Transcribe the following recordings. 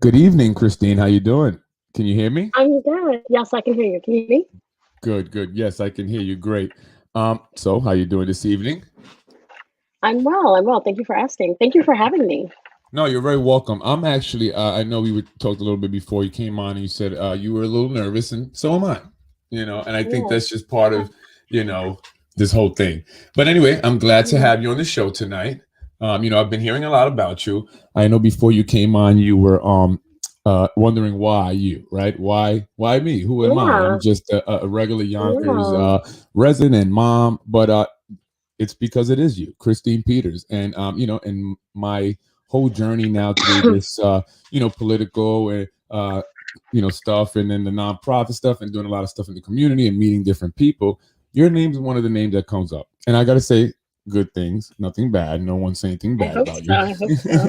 Good evening, Christine. How you doing? Can you hear me? I'm good. Yes, I can hear you. Can you hear me? Good, good. Yes, I can hear you. Great. So how you doing this evening? I'm well. I'm well. Thank you for asking. Thank you for having me. No, you're very welcome. I'm actually, I know we talked a little bit before you came on, and you said you were a little nervous, and so am I. And I think Yeah. that's just part of, you know, this whole thing. But anyway, I'm glad to Mhm. have you on the show tonight. I've been hearing a lot about you. I know before you came on, you were wondering why you, right? Why me? Who am I? I'm Yeah. just a regular Yonkers Yeah. resident and mom, but it's because it is you, Christine Peters, and and my whole journey now through this, political and stuff, and then the nonprofit stuff, and doing a lot of stuff in the community and meeting different people. Your name is one of the names that comes up, and I got to say good things, nothing bad. No one's saying anything I bad hope about so. you. I hope so.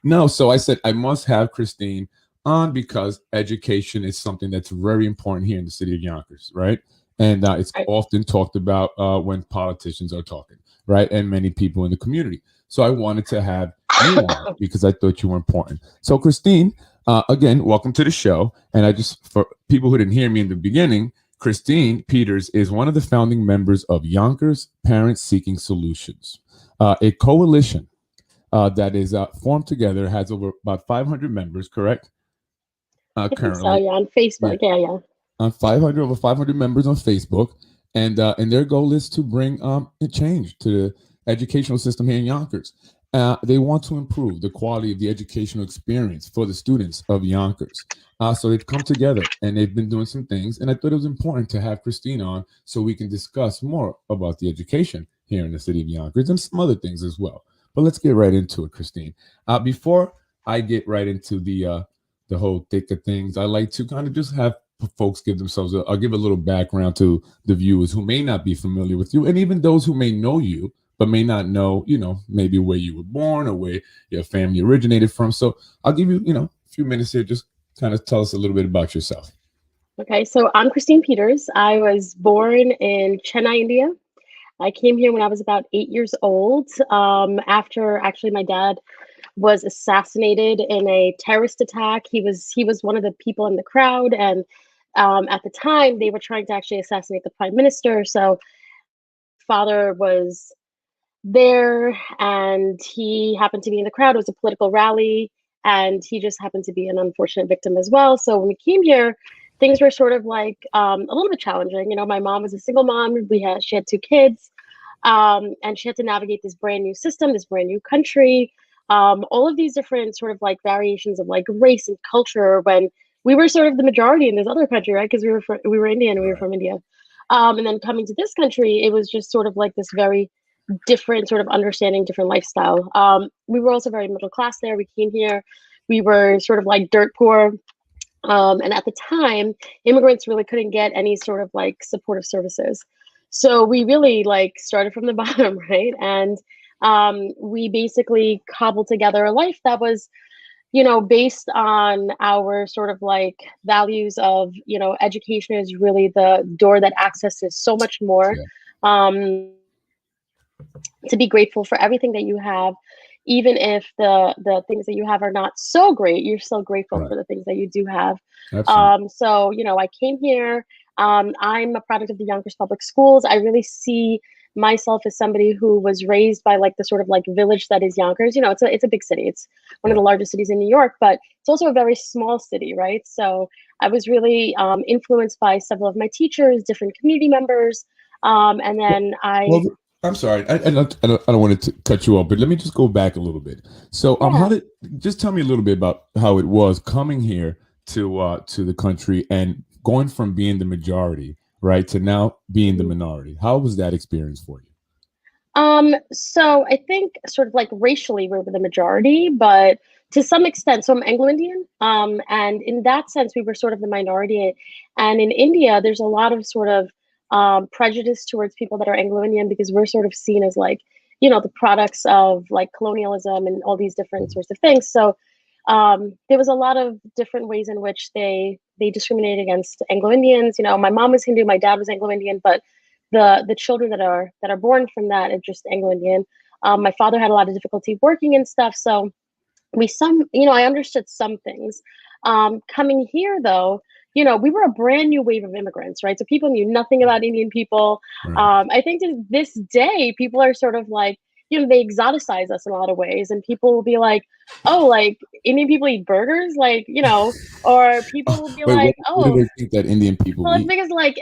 No, so I said I must have Christine on because education is something that's very important here in the city of Yonkers, right? And it's I, often talked about when politicians are talking, right? And many people in the community. So I wanted to have you on because I thought you were important. So, Christine, again, welcome to the show. And for people who didn't hear me in the beginning, Christine Peters is one of the founding members of Yonkers Parents Seeking Solutions, a coalition that is formed together, has over about 500 members, correct? I think so. Currently. Yeah. On Yeah, Facebook. Yeah. Yeah. on 500 over 500 members on Facebook, and their goal is to bring a change to the educational system here in Yonkers. They want to improve the quality of the educational experience for the students of Yonkers. So they've come together and they've been doing some things, and I thought it was important to have Christine on so we can discuss more about the education here in the city of Yonkers and some other things as well. But let's get right into it, Christine. Before I get right into the whole thick of things, I like to kind of just have folks give themselves I'll give a little background to the viewers who may not be familiar with you, and even those who may know you but may not know, maybe where you were born or where your family originated from. So I'll give you, a few minutes here. Just kind of tell us a little bit about yourself. Okay. So I'm Christine Peters. I was born in Chennai, India. I came here when I was about 8 years old. After actually my dad was assassinated in a terrorist attack. He was one of the people in the crowd, and at the time they were trying to actually assassinate the prime minister. So father was there, and he happened to be in the crowd. It was a political rally, and he just happened to be an unfortunate victim as well. So when we came here, things were sort of like a little bit challenging. My mom was a single mom. She had two kids, and she had to navigate this brand new system, this brand new country, all of these different sort of like variations of like race and culture when we were sort of the majority in this other country, right? Because we were Indian, we were Right. from India, and then coming to this country, it was just sort of like this very different sort of understanding, different lifestyle. We were also very middle class there. We came here, we were sort of like dirt poor. And at the time, immigrants really couldn't get any sort of like supportive services. So we really like started from the bottom, right? And we basically cobbled together a life that was, based on our sort of like values of, education is really the door that accesses so much more. Yeah. Um, to be grateful for everything that you have, even if the things that you have are not so great, you're still grateful Right. for the things that you do have. Absolutely. So I came here. I'm a product of the Yonkers Public Schools. I really see myself as somebody who was raised by like the sort of like village that is Yonkers. It's a big city. It's one of the Right. largest cities in New York, but it's also a very small city, right? So I was really influenced by several of my teachers, different community members, and Well, then well, I I'm sorry. I don't want to cut you off, but let me just go back a little bit. So, how yeah. did just tell me a little bit about how it was coming here to the country and going from being the majority, right, to now being the Mhm. minority. How was that experience for you? So I think sort of like racially we're the majority, but to some extent, so I'm Anglo-Indian. And in that sense, we were sort of the minority. And in India, there's a lot of sort of prejudice towards people that are Anglo-Indian because we're sort of seen as like, the products of like colonialism and all these different Mhm. sorts of things. So there was a lot of different ways in which they discriminate against Anglo-Indians. My mom was Hindu, my dad was Anglo-Indian, but the children that are born from that are just Anglo-Indian. My father had a lot of difficulty working and stuff, so I understood some things. Coming here though, we were a brand new wave of immigrants, right? So people knew nothing about Indian people. Right. I think to this day, people are sort of like, they exoticize us in a lot of ways, and people will be like, oh, like Indian people eat burgers, like, or people will be Wait, like, what do oh, they think that Indian people well, it's eat? because like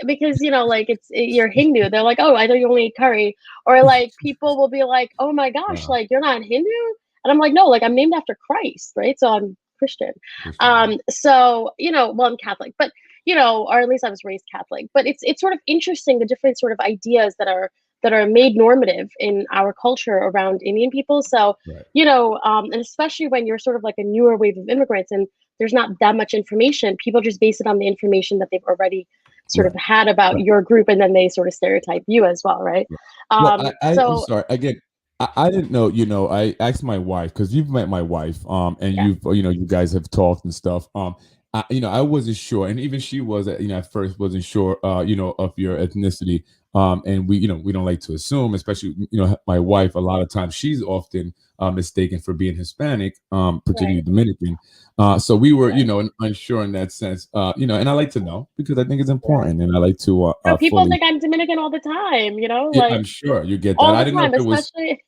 you're Hindu. They're like, oh, I thought you only eat curry. Or like people will be like, oh my gosh, Wow. like you're not Hindu, and I'm like, no, like I'm named after Christ, right? So I'm Christian. Christian. So well, I'm Catholic, but or at least I was raised Catholic. But it's sort of interesting the different sort of ideas that are made normative in our culture around Indian people. So Right. and especially when you're sort of like a newer wave of immigrants and there's not that much information, people just base it on the information that they've already sort of Right. had about Right. your group, and then they sort of stereotype you as well, right? Right. Well, I'm So sorry. Again, I didn't know. I asked my wife because you've met my wife, and yeah, you guys have talked and stuff. I wasn't sure, and even she was, at first wasn't sure, of your ethnicity. And we don't like to assume, especially, my wife. A lot of times, she's often mistaken for being Hispanic, particularly right, Dominican. So we were, right, unsure in that sense. And I like to know because I think it's right. important, and I like to No, people fully. think I'm Dominican all the time, Yeah, like I'm sure you get that. all I the didn't know if time, it was especially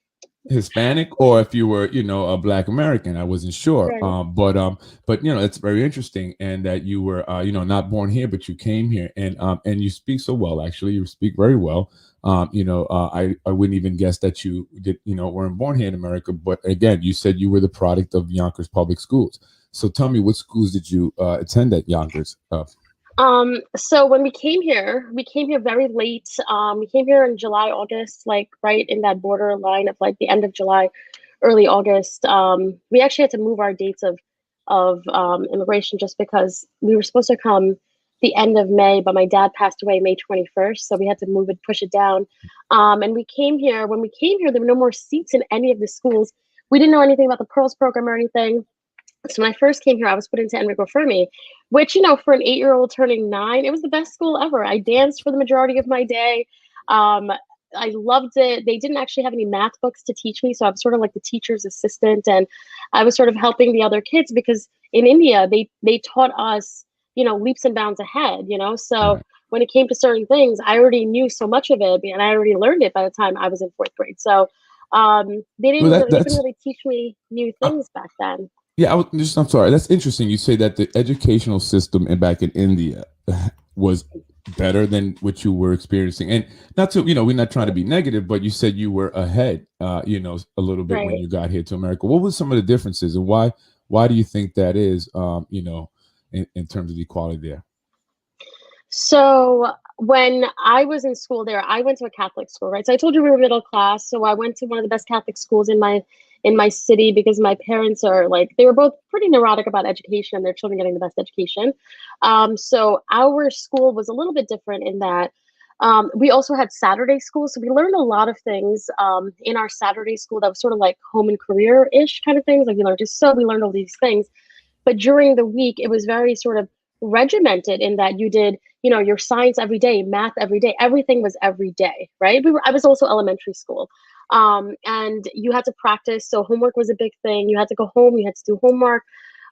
Hispanic or if you were, a Black American. I wasn't sure. right. But it's very interesting, and that you were, not born here, but you came here, and you speak so well. Actually, you speak very well. I wouldn't even guess that you did, weren't born here in America. But again, you said you were the product of Yonkers Public Schools. So tell me, what schools did you attend at Yonkers? So when we came here very late. We came here in July, August, like right in that borderline of like the end of July, early August. We actually had to move our dates of immigration just because we were supposed to come the end of May, but my dad passed away May 21st, so we had to move it, push it down. And we came here. When we came here, there were no more seats in any of the schools. We didn't know anything about the Pearls program or anything. So when I first came here, I was put into Enrico Fermi, which, for an 8-year-old turning 9, it was the best school ever. I danced for the majority of my day. Um, I loved it. They didn't actually have any math books to teach me, so I was sort of like the teacher's assistant, and I was sort of helping the other kids because in India they taught us, leaps and bounds ahead. So Right. when it came to certain things, I already knew so much of it, and I already learned it by the time I was in 4th grade. So Well, they couldn't really teach me new things back then. yeah, I'm sorry. That's interesting. You say that the educational system back in India was better than what you were experiencing, and not to, we're not trying to be negative, but you said you were ahead, a little bit when Right. you got here to America. What was some of the differences, and why do you think that is? In terms of the equality there. So when I was in school there, I went to a Catholic school, right? So I told you we were middle class. So I went to one of the best Catholic schools in my city because my parents are like they were both pretty neurotic about education and their children getting the best education. So our school was a little bit different in that we also had Saturday school. So we learned a lot of things in our Saturday school that was sort of like home and career-ish kind of things. Like we learned to sew, we learned all these things. But during the week, it was very sort of regimented in that you did, your science every day, math every day, everything was every day, right? I was also elementary school. And you had to practice. So homework was a big thing. You had to go home, you had to do homework.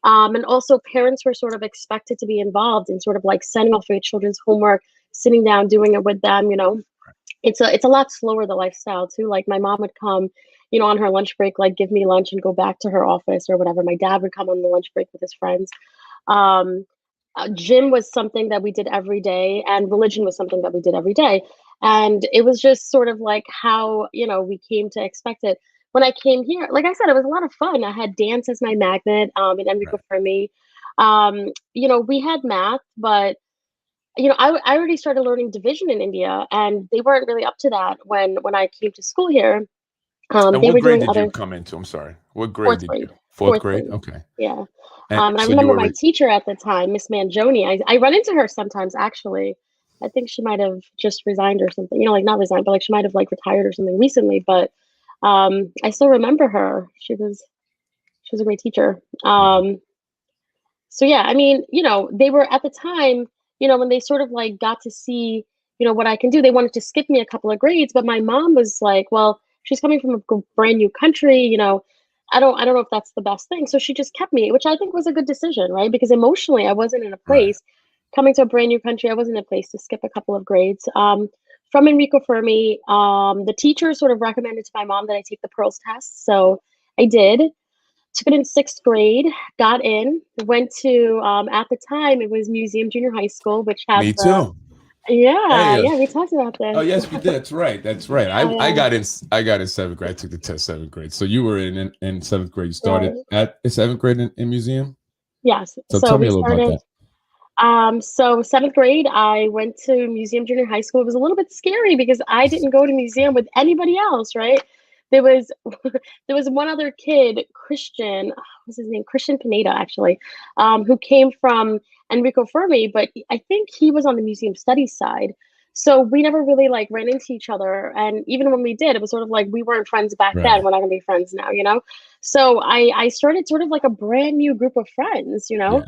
And also parents were sort of expected to be involved in sort of like sending off your children's homework, sitting down, doing it with them. It's a lot slower, the lifestyle too. Like my mom would come, on her lunch break, like give me lunch and go back to her office or whatever. My dad would come on the lunch break with his friends. Um, Gym was something that we did every day, and religion was something that we did every day. And it was just sort of like how, we came to expect it. When I came here, like I said, it was a lot of fun. I had dance as my magnet, in Enrico Right. Fermi. We had math, but I already started learning division in India, and they weren't really up to that when I came to school here. And They what were grade doing did you other come into? I'm sorry. What grade fourth did you? grade, Fourth fourth grade. grade. Okay. Yeah. And And I so you remember were. my teacher at the time, Miss Mangione. I run into her sometimes, actually. I think she might have just resigned or something. Like not resigned, but like she might have like retired or something recently. But I still remember her. She was a great teacher. Mhm. So yeah, I mean, they were at the time, when they sort of like got to see, what I can do, they wanted to skip me a couple of grades, but my mom was like, well, she's coming from a brand new country, I don't know if that's the best thing. So she just kept me, which I think was a good decision, right? Because emotionally, I wasn't in a Right. place coming to a brand new country. I wasn't in a place to skip a couple of grades. From Enrico Fermi, the teacher sort of recommended to my mom that I take the Pearls test. So I did. Took it in sixth grade, got in, went to, at the time, it was Museum Junior High School, which had Me the, too. yeah, Hey, yeah, we talked about oh this. yes, we did. That's right. That's right. Yeah, I yeah, got in. I got in seventh grade. I took the test seventh grade. So you were in seventh grade. You started right. at seventh grade in museum. Yes. So So tell me we a little about started, that. so seventh grade, I went to Museum Junior High School. It was a little bit scary because I didn't go to museum with anybody else, right? There was there was one other kid, Christian, what's his name? Christian Pineda, actually, who came from Enrico Fermi, but I think he was on the museum studies side. So we never really like ran into each other. And even when we did, it was sort of like we weren't friends back then. Right. We're not gonna be friends now, you know? So I started sort of like a brand new group of friends, you Yeah. know?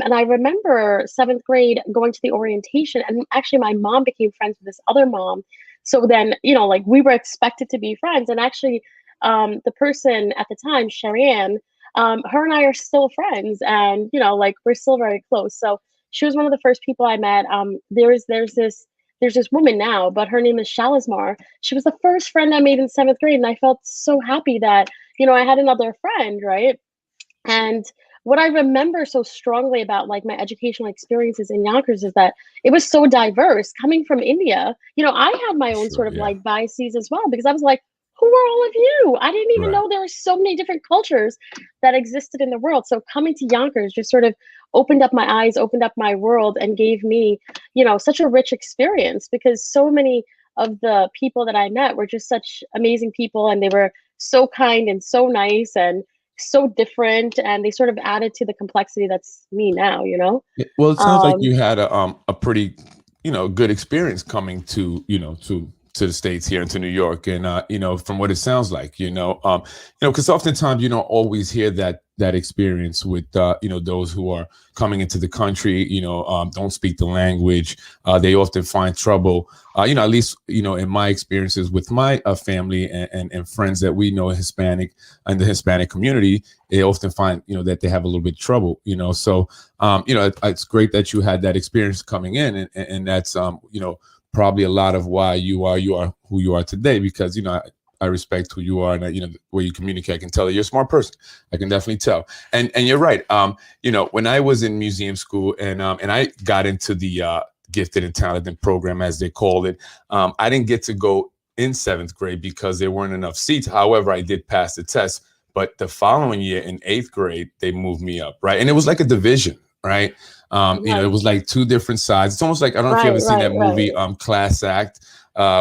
And I remember seventh grade going to the orientation, and actually my mom became friends with this other mom. So then, you know, like we were expected to be friends. And actually, the person at the time, Sharon, her and I are still friends, and you know, like we're still very close. So she was one of the first people I met. There's this woman now, but her name is Shalizmar. She was the first friend I made in seventh grade, and I felt so happy that I had another friend, right? And what I remember so strongly about like my educational experiences in Yonkers is that it was so diverse. Coming from India, I had my own Sure. sort of Yeah. like biases as well because I was like, who are all of you? I didn't even Right. know there were so many different cultures that existed in the world. So coming to Yonkers just sort of opened up my eyes, opened up my world, and gave me, such a rich experience because so many of the people that I met were just such amazing people, and they were so kind and so nice and so different, and they sort of added to the complexity that's me now, Well, it sounds like um you had a pretty, good experience coming to, to the States here into New York. And from what it sounds like, because oftentimes you don't always hear that experience with those who are coming into the country, don't speak the language. They often find trouble. At least, in my experiences with my family and friends that we know Hispanic and the Hispanic community, they often find, that they have a little bit of trouble, so it's great that you had that experience coming in, and that's probably a lot of why you are who you are today, because I respect who you are, and the way you communicate. I can tell that you're a smart person. I can definitely tell. And you're right. When I was in museum school and I got into the gifted and talented program, as they called it, I didn't get to go in seventh grade because there weren't enough seats. However, I did pass the test. But the following year in eighth grade, they moved me up, right? And it was like a division, right? It right, was like two different sides. It's almost like, I don't know if you ever right, seen right, that movie, right. Class Act,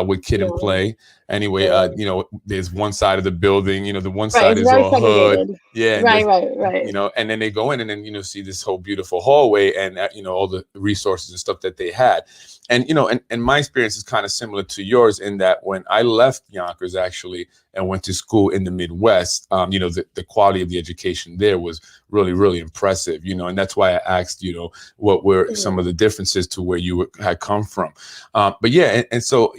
with Kid and No, Play. Anyway, no. there's one side of the building, the one Right, side it's is very all hood. segregated. Yeah. And Right, there's, right, right. and then they go in and then, see this whole beautiful hallway and, all the resources and stuff that they had. And, and my experience is kind of similar to yours in that when I left Yonkers actually and went to school in the Midwest, the quality of the education there was really, really impressive, and that's why I asked, what were some Mhm. of the differences to where you had come from. But yeah, and so,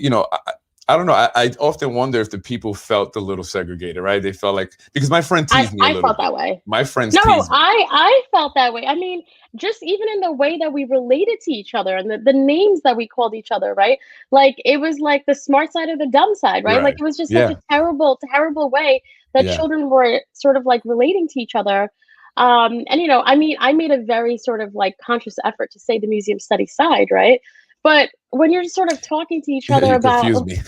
I don't know. I often wonder if the people felt a little segregated, right? They felt like, because my friend I teased me a I little felt bit. that way. My friends No, teased me. I felt that way. I mean, just even in the way that we related to each other and the names that we called each other, right? Like it was like the smart side or the dumb side, right? Like Right. it was just such a Yeah. terrible, terrible way that Yeah. children were sort of like relating to each other. And I mean, I made a very sort of like conscious effort to say the museum study side, right? But when you're just sort of talking to each other You about confused me.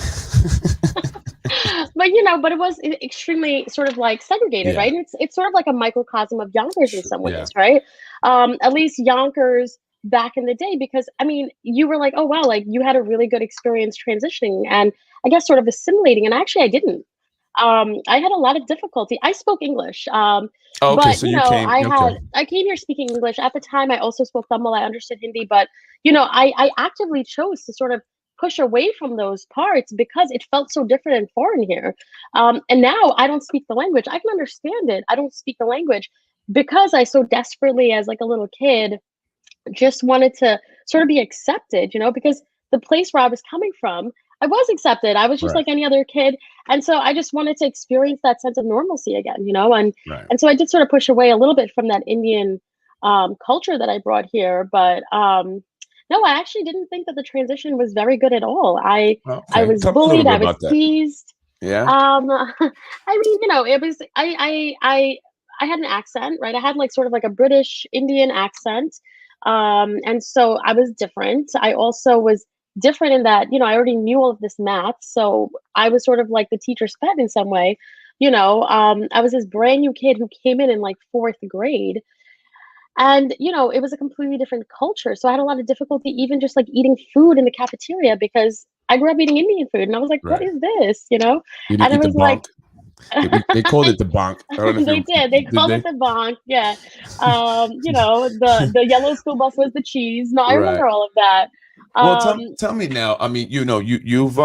but but it was extremely sort of like segregated, Yeah. right? And it's sort of like a microcosm of Yonkers in Sure. some Yeah. ways, right? At least Yonkers back in the day, because I mean, you were like, oh wow, like you had a really good experience transitioning and I guess sort of assimilating, and actually I didn't. I had a lot of difficulty. I spoke English, Oh, okay. but So you came. Okay. I came here speaking English at the time. I also spoke Tamil. I understood Hindi, but I actively chose to sort of push away from those parts because it felt so different and foreign here. And now I don't speak the language. I can understand it. I don't speak the language because I so desperately, as like a little kid, just wanted to sort of be accepted, because the place where I was coming from, I was accepted. I was just Right. like any other kid. And so I just wanted to experience that sense of normalcy again, Right. and so I did sort of push away a little bit from that Indian culture that I brought here. But no, I actually didn't think that the transition was very good at all. I Okay. was Tell me a little bullied, bit I was about that. teased. Yeah. I mean, it was I had an accent, right? I had like sort of like a British Indian accent. And so I was different. I also was different in that, I already knew all of this math. So I was sort of like the teacher's pet in some way. I was this brand new kid who came in like fourth grade. And, it was a completely different culture. So I had a lot of difficulty even just like eating food in the cafeteria because I grew up eating Indian food. And I was like, what Right. is this? You And didn't it eat the was like, bonk. They called it the bonk. I don't know if they you did. They did called it they. the bonk. Yeah. The yellow school bus was the cheese. No, I Right. remember all of that. Well, Um, tell me now. I mean, you've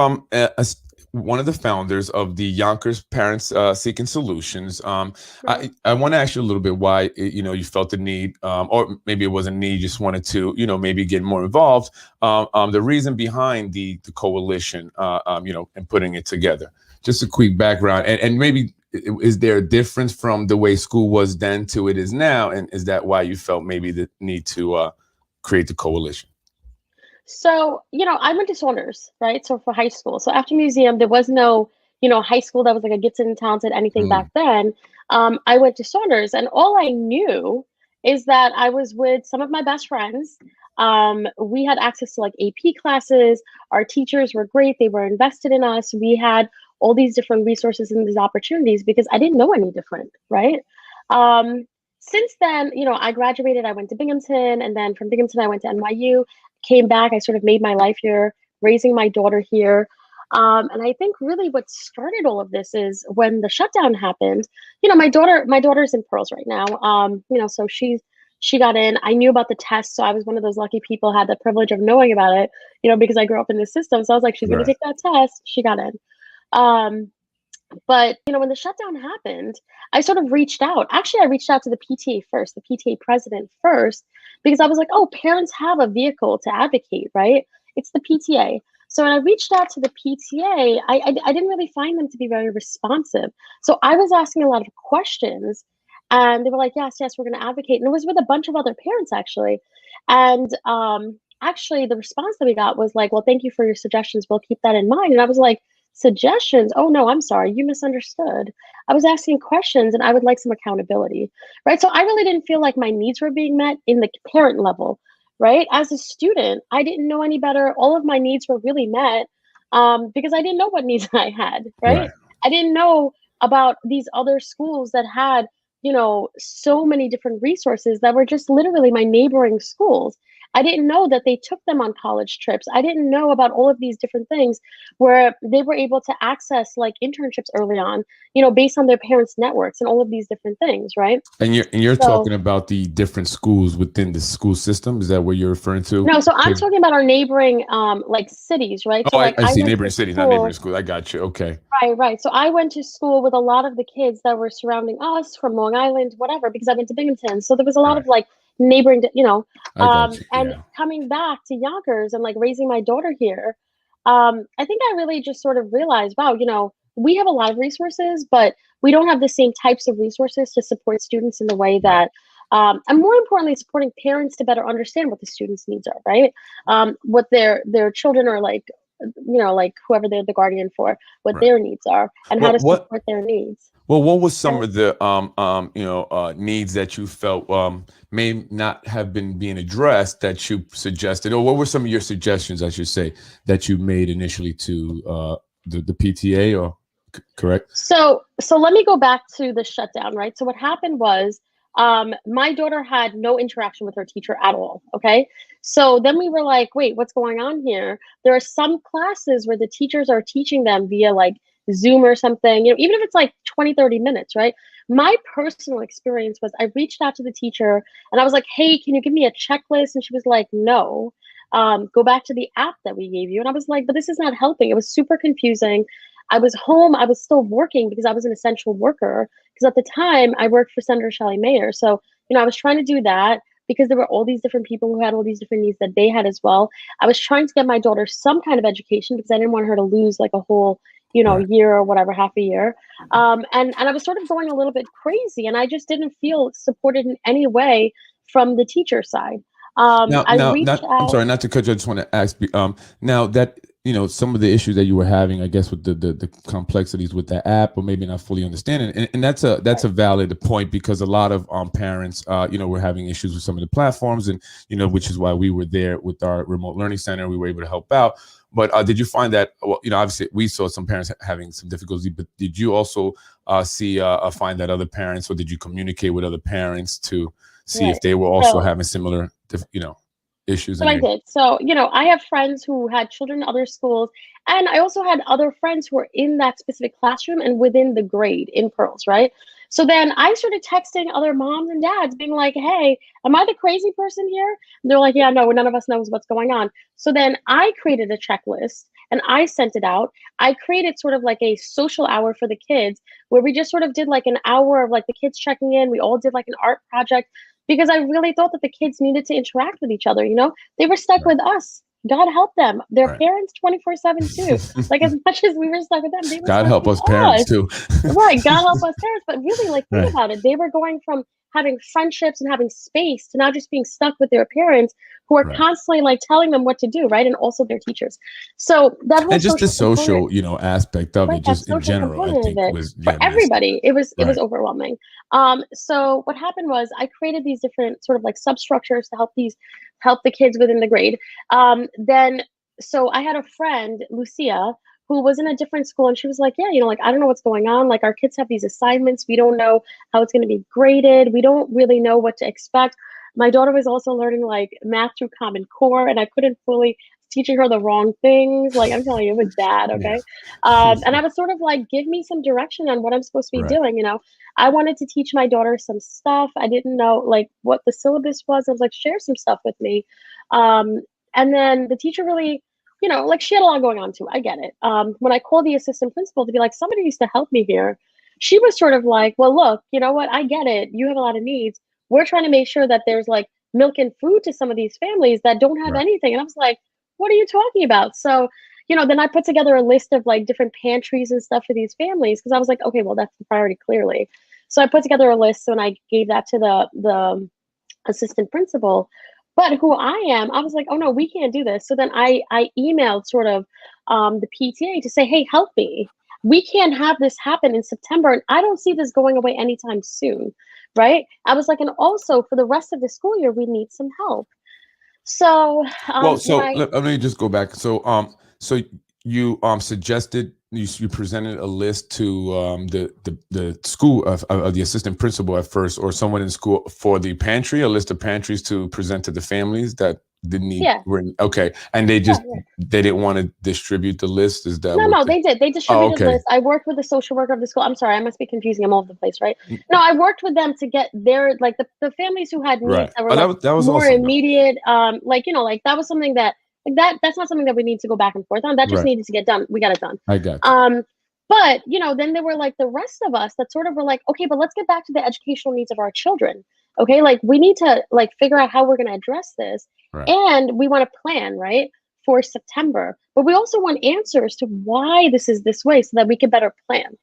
one of the founders of the Yonkers Parents Seeking Solutions. right. I want to ask you a little bit why you felt the need, or maybe it wasn't a need, you just wanted to maybe get more involved. The reason behind the coalition, and putting it together. Just a quick background, and maybe is there a difference from the way school was then to it is now, and is that why you felt maybe the need to create the coalition? So, I went to Saunders, right? So for high school. So after museum, there was no, high school that was like a gifted and talented anything back Mm, then. I went to Saunders, and all I knew is that I was with some of my best friends. We had access to like AP classes. Our teachers were great. They were invested in us. We had all these different resources and these opportunities because I didn't know any different, right? Um, since then, I graduated, I went to Binghamton, and then from Binghamton, I went to NYU, came back, I sort of made my life here, raising my daughter here. And I think really what started all of this is when the shutdown happened. My daughter's in Pearls right now. So she got in. I knew about the test, so I was one of those lucky people had the privilege of knowing about it, because I grew up in the system. So I was like, she's gonna right. take that test. She got in. Um, but when the shutdown happened, I sort of reached out. Actually, I reached out to the PTA first, the PTA president first, because I was like, oh, parents have a vehicle to advocate, right? It's the PTA. So when I reached out to the PTA, I didn't really find them to be very responsive. So I was asking a lot of questions, and they were like, yes, yes, we're going to advocate. And it was with a bunch of other parents, actually. And actually, the response that we got was like, well, thank you for your suggestions. We'll keep that in mind. And I was like, suggestions? Oh no, I'm sorry, you misunderstood. I was asking questions and I would like some accountability, right? So I really didn't feel like my needs were being met in the parent level, right? As a student, I didn't know any better. All of my needs were really met because I didn't know what needs I had, right? Right. I didn't know about these other schools that had, so many different resources that were just literally my neighboring schools. I didn't know that they took them on college trips. I didn't know about all of these different things where they were able to access like internships early on, based on their parents' networks and all of these different things, right? And you're So talking about the different schools within the school system. Is that what you're referring to? no, so I'm 'Cause- talking about our neighboring like cities, right? Oh, So like I I see. went to Neighboring cities, not neighboring school. schools. I got you. Okay. Right, right. So I went to school with a lot of the kids that were surrounding us from Long Island, whatever, because I went to Binghamton. So there was a lot of Right. like neighboring, I got you. and Yeah. coming back to Yonkers and like raising my daughter here, I think I really just sort of realized, wow, we have a lot of resources, but we don't have the same types of resources to support students in the way Right. that, and more importantly, supporting parents to better understand what the students' needs are, right? What their children are like, like whoever they're the guardian for, what Right. their needs are and how Well, to what support their needs. well, what was some And of the needs that you felt may not have been being addressed that you suggested, or what were some of your suggestions, I should say, that you made initially to the PTA, or correct? so let me go back to the shutdown, right? So what happened was my daughter had no interaction with her teacher at all. Okay. So then we were like, wait, what's going on here? There are some classes where the teachers are teaching them via like Zoom or something, even if it's like 20, 30 minutes, right? My personal experience was I reached out to the teacher and I was like, hey, can you give me a checklist? And she was like, no. Go back to the app that we gave you. And I was like, but this is not helping. It was super confusing. I was home. I was still working because I was an essential worker. Because at the time I worked for Senator Shelley Mayer. So, I was trying to do that because there were all these different people who had all these different needs that they had as well. I was trying to get my daughter some kind of education because I didn't want her to lose like a whole, Right. year or whatever, half a year. And I was sort of going a little bit crazy, and I just didn't feel supported in any way from the teacher side. I reached I'm out. sorry, not to cut you. I just want to ask, now that, some of the issues that you were having, I guess, with the complexities with the app, or maybe not fully understanding, and that's a valid point, because a lot of parents, were having issues with some of the platforms, and which is why we were there with our remote learning center. We were able to help out. But did you find that, well, obviously we saw some parents having some difficulty, but did you also find that other parents, or did you communicate with other parents to see if they were also having similar, issues? So I did. So, I have friends who had children in other schools, and I also had other friends who were in that specific classroom and within the grade in Pearls, right? So then I started texting other moms and dads being like, hey, am I the crazy person here? And they're like, yeah, no, none of us knows what's going on. So then I created a checklist and I sent it out. I created sort of like a social hour for the kids where we just sort of did like an hour of like the kids checking in. We all did like an art project, because I really thought that the kids needed to interact with each other. They were stuck with us. God help them. Their parents 24/7 too. Like, as much as we were stuck with them, they were God stuck help with us parents too. Right. God help us parents. But really, like, think about it. They were going from having friendships and having space to now just being stuck with their parents who are constantly like telling them what to do, right? And also their teachers. So that whole and just the social, component, aspect of it, just in general, I think was for everybody. It was overwhelming. So what happened was I created these different sort of like substructures to help the kids within the grade. So I had a friend, Lucia, who was in a different school, and she was like, yeah, like, I don't know what's going on. Like, our kids have these assignments. We don't know how it's going to be graded. We don't really know what to expect. My daughter was also learning like math through Common Core, and I couldn't fully teaching her the wrong things. Like, I'm telling you, it was bad. Okay. And I was sort of like, give me some direction on what I'm supposed to be doing. I wanted to teach my daughter some stuff. I didn't know like what the syllabus was. I was like, share some stuff with me. And then the teacher really, like, she had a lot going on too. I get it. When I called the assistant principal to be like, somebody needs to help me here, she was sort of like, well, look, you know what? I get it. You have a lot of needs. We're trying to make sure that there's like milk and food to some of these families that don't have anything. And I was like, what are you talking about? So, then I put together a list of like different pantries and stuff for these families, because I was like, okay, well, that's the priority clearly. So I put together a list and I gave that to the assistant principal. But who I am, I was like, oh no, we can't do this. So then I emailed sort of the PTA to say, hey, help me. We can't have this happen in September, and I don't see this going away anytime soon, right? I was like, and also for the rest of the school year, we need some help. So, let me just go back. So you suggested, you presented a list to the school of the assistant principal at first, or someone in school, for the pantry, a list of pantries to present to the families that didn't need. Okay, and they just they didn't want to distribute the list. Is that no? They did. They distributed the list. I worked with the social worker of the school. I'm sorry, I must be confusing. I'm all over the place, right? No, I worked with them to get their like the families who had needs that were that was more awesome, immediate. Like that was something that. Like that's not something that we need to go back and forth on. That just needed to get done. We got it done. I got you. But then there were like the rest of us that sort of were like, okay, but let's get back to the educational needs of our children. Okay, like we need to like figure out how we're going to address this, and we want to plan for September. But we also want answers to why this is this way, so that we can better plan.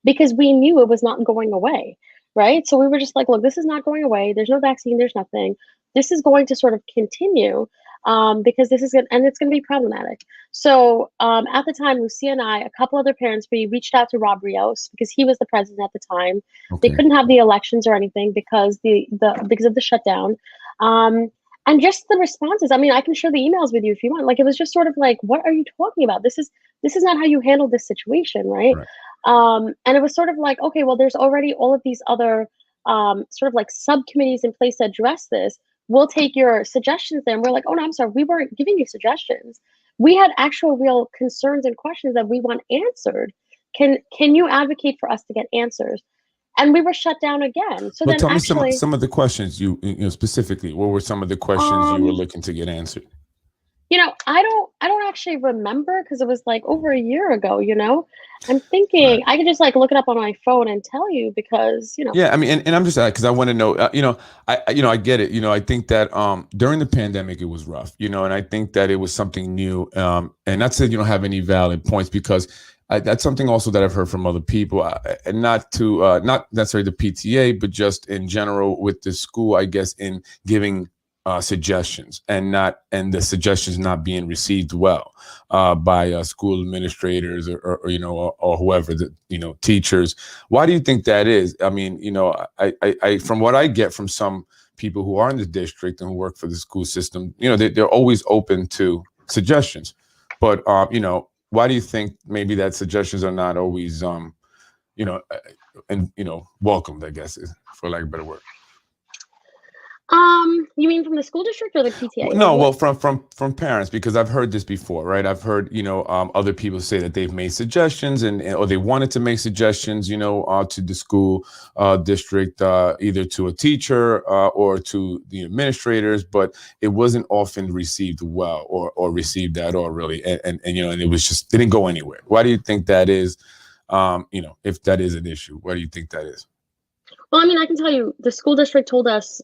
Because we knew it was not going away, right? So we were just like, look, this is not going away. There's no vaccine. There's nothing. This is going to sort of continue. Because this is and it's going to be problematic. So at the time, Lucia and I, a couple other parents, we reached out to Rob Rios because he was the president at the time. They couldn't have the elections or anything because because of the shutdown. And just the responses. I mean, I can share the emails with you if you want. Like, it was just sort of like, what are you talking about? This is not how you handle this situation, right? And it was sort of like, okay, well, there's already all of these other sort of like subcommittees in place to address this. We'll take your suggestions there. And we're like, oh no, I'm sorry, we weren't giving you suggestions. We had actual real concerns and questions that we want answered. Can you advocate for us to get answers? And we were shut down again. So then tell me some of the questions you specifically, what were some of the questions you were looking to get answered? I don't actually remember because it was like over a year ago, I'm thinking I could just like look it up on my phone and tell you because, Yeah, I mean, and I'm just because I want to know, I get it. I think that during the pandemic it was rough, and I think that it was something new. And not saying you don't have any valid points because that's something also that I've heard from other people, and not necessarily the PTA, but just in general with the school, I guess, in giving suggestions and the suggestions not being received well by school administrators or whoever, teachers. Why do you think that is? I mean, I from what I get from some people who are in the district and who work for the school system, they're always open to suggestions, but why do you think maybe that suggestions are not always welcomed, I guess, for lack of a better word? You mean from the school district or the PTA? No, well, from parents, because I've heard this before, right? I've heard, other people say that they've made suggestions or they wanted to make suggestions, to the school district, either to a teacher or to the administrators, but it wasn't often received well or received at all, really. And it was just didn't go anywhere. Why do you think that is? If that is an issue, why do you think that is? Well, I mean, I can tell you, the school district told us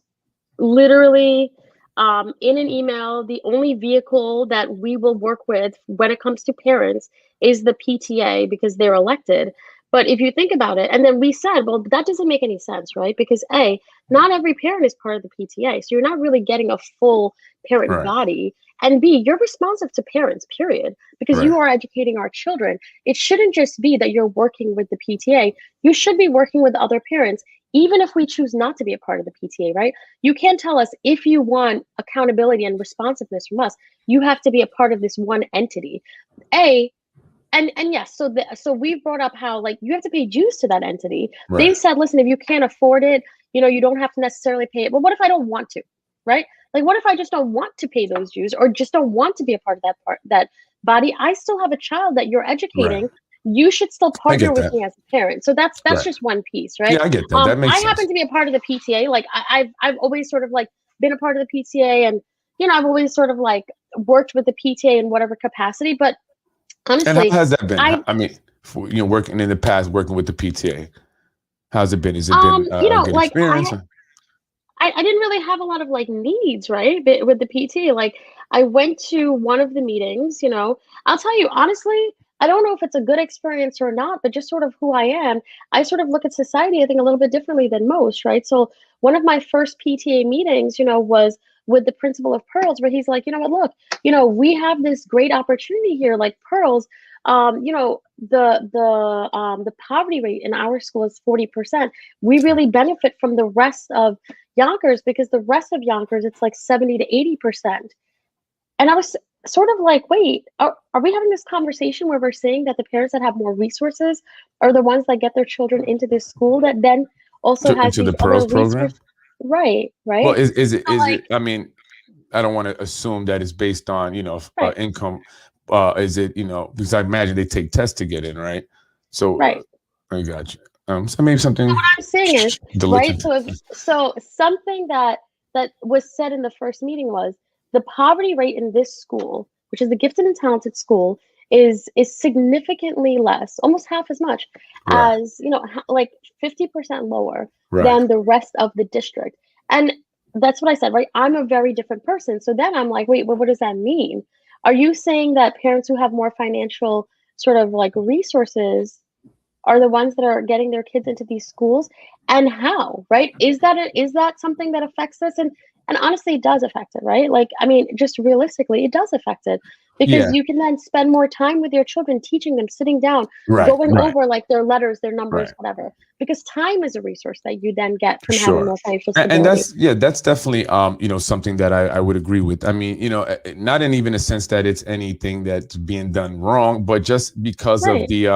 literally in an email, the only vehicle that we will work with when it comes to parents is the PTA because they're elected. But if you think about it, and then we said, well, that doesn't make any sense, right? Because A, not every parent is part of the PTA. So you're not really getting a full parent body. And B, you're responsive to parents, period, because you are educating our children. It shouldn't just be that you're working with the PTA. You should be working with other parents, even if we choose not to be a part of the PTA, right? You can't tell us if you want accountability and responsiveness from us, you have to be a part of this one entity. And yes, so we've brought up how like you have to pay dues to that entity. They've said, listen, if you can't afford it, you don't have to necessarily pay it. But what if I don't want to, right? Like, what if I just don't want to pay those dues or just don't want to be a part of that body? I still have a child that you're educating. You should still partner with me as a parent. So that's just one piece, right? Yeah, I get that. That makes sense. I happen to be a part of the PTA. Like I've always sort of like been a part of the PTA, and I've always sort of like worked with the PTA in whatever capacity. But honestly, and how has that been? I mean, working in the past, working with the PTA, how's it been? Has it been a good experience? I didn't really have a lot of like needs, right? But with the PTA, like I went to one of the meetings, I'll tell you, honestly, I don't know if it's a good experience or not, but just sort of who I am, I sort of look at society, I think, a little bit differently than most, right? So one of my first PTA meetings, was with the principal of Pearls, where he's like, look, we have this great opportunity here, like Pearls, the poverty rate in our school is 40%. We really benefit from the rest of Yonkers because the rest of Yonkers, it's like 70 to 80%. And I was sort of like, wait, are we having this conversation where we're saying that the parents that have more resources are the ones that get their children into this school that then also has into the Pearls program? Right. Well, is it? I mean, I don't want to assume that it's based on income. Is it because I imagine they take tests to get in, right? So I got you. So maybe something. What I'm saying is right. So something that was said in the first meeting was the poverty rate in this school, which is the gifted and talented school, is significantly less, almost half as much as like 50% lower than the rest of the district. And that's what I said, right? I'm a very different person. So then I'm like, wait, what does that mean? Are you saying that parents who have more financial sort of like resources are the ones that are getting their kids into these schools? And how, right? Is that something that affects us? And honestly, it does affect it, right? Like, I mean, just realistically, it does affect it because you can then spend more time with your children, teaching them, sitting down, going over like their letters, their numbers, whatever. Because time is a resource that you then get from having more financial stability. And that's definitely something that I would agree with. I mean, not in even a sense that it's anything that's being done wrong, but just because of the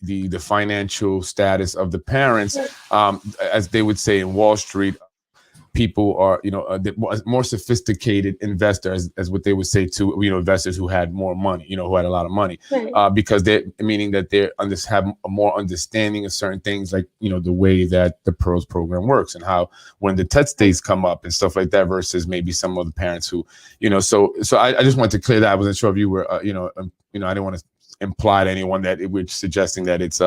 the financial status of the parents, as they would say in Wall Street. people are, more sophisticated investors, as what they would say to, investors who had more money, who had a lot of money, Right. because meaning that they have a more understanding of certain things, like, the way that the PEARLS program works and how when the test days come up and stuff like that, versus maybe some of the parents who, so I just wanted to clear that. I wasn't sure if you were, I didn't want to imply to anyone that we're suggesting that it's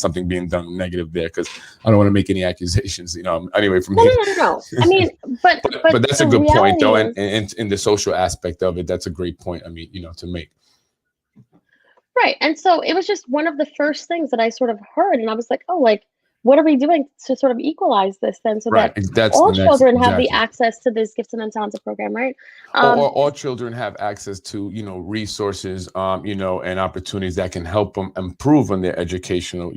something being done negative there, because I don't want to make any accusations, anyway, from here. No. I mean, but that's a good point, though, and in the social aspect of it, that's a great point. I mean, to make. Right. And so it was just one of the first things that I sort of heard, and I was like, oh, like, what are we doing to sort of equalize this then, so that all children have the access to this Gifted and Talented program, right? All children have access to, resources, and opportunities that can help them improve on their educational,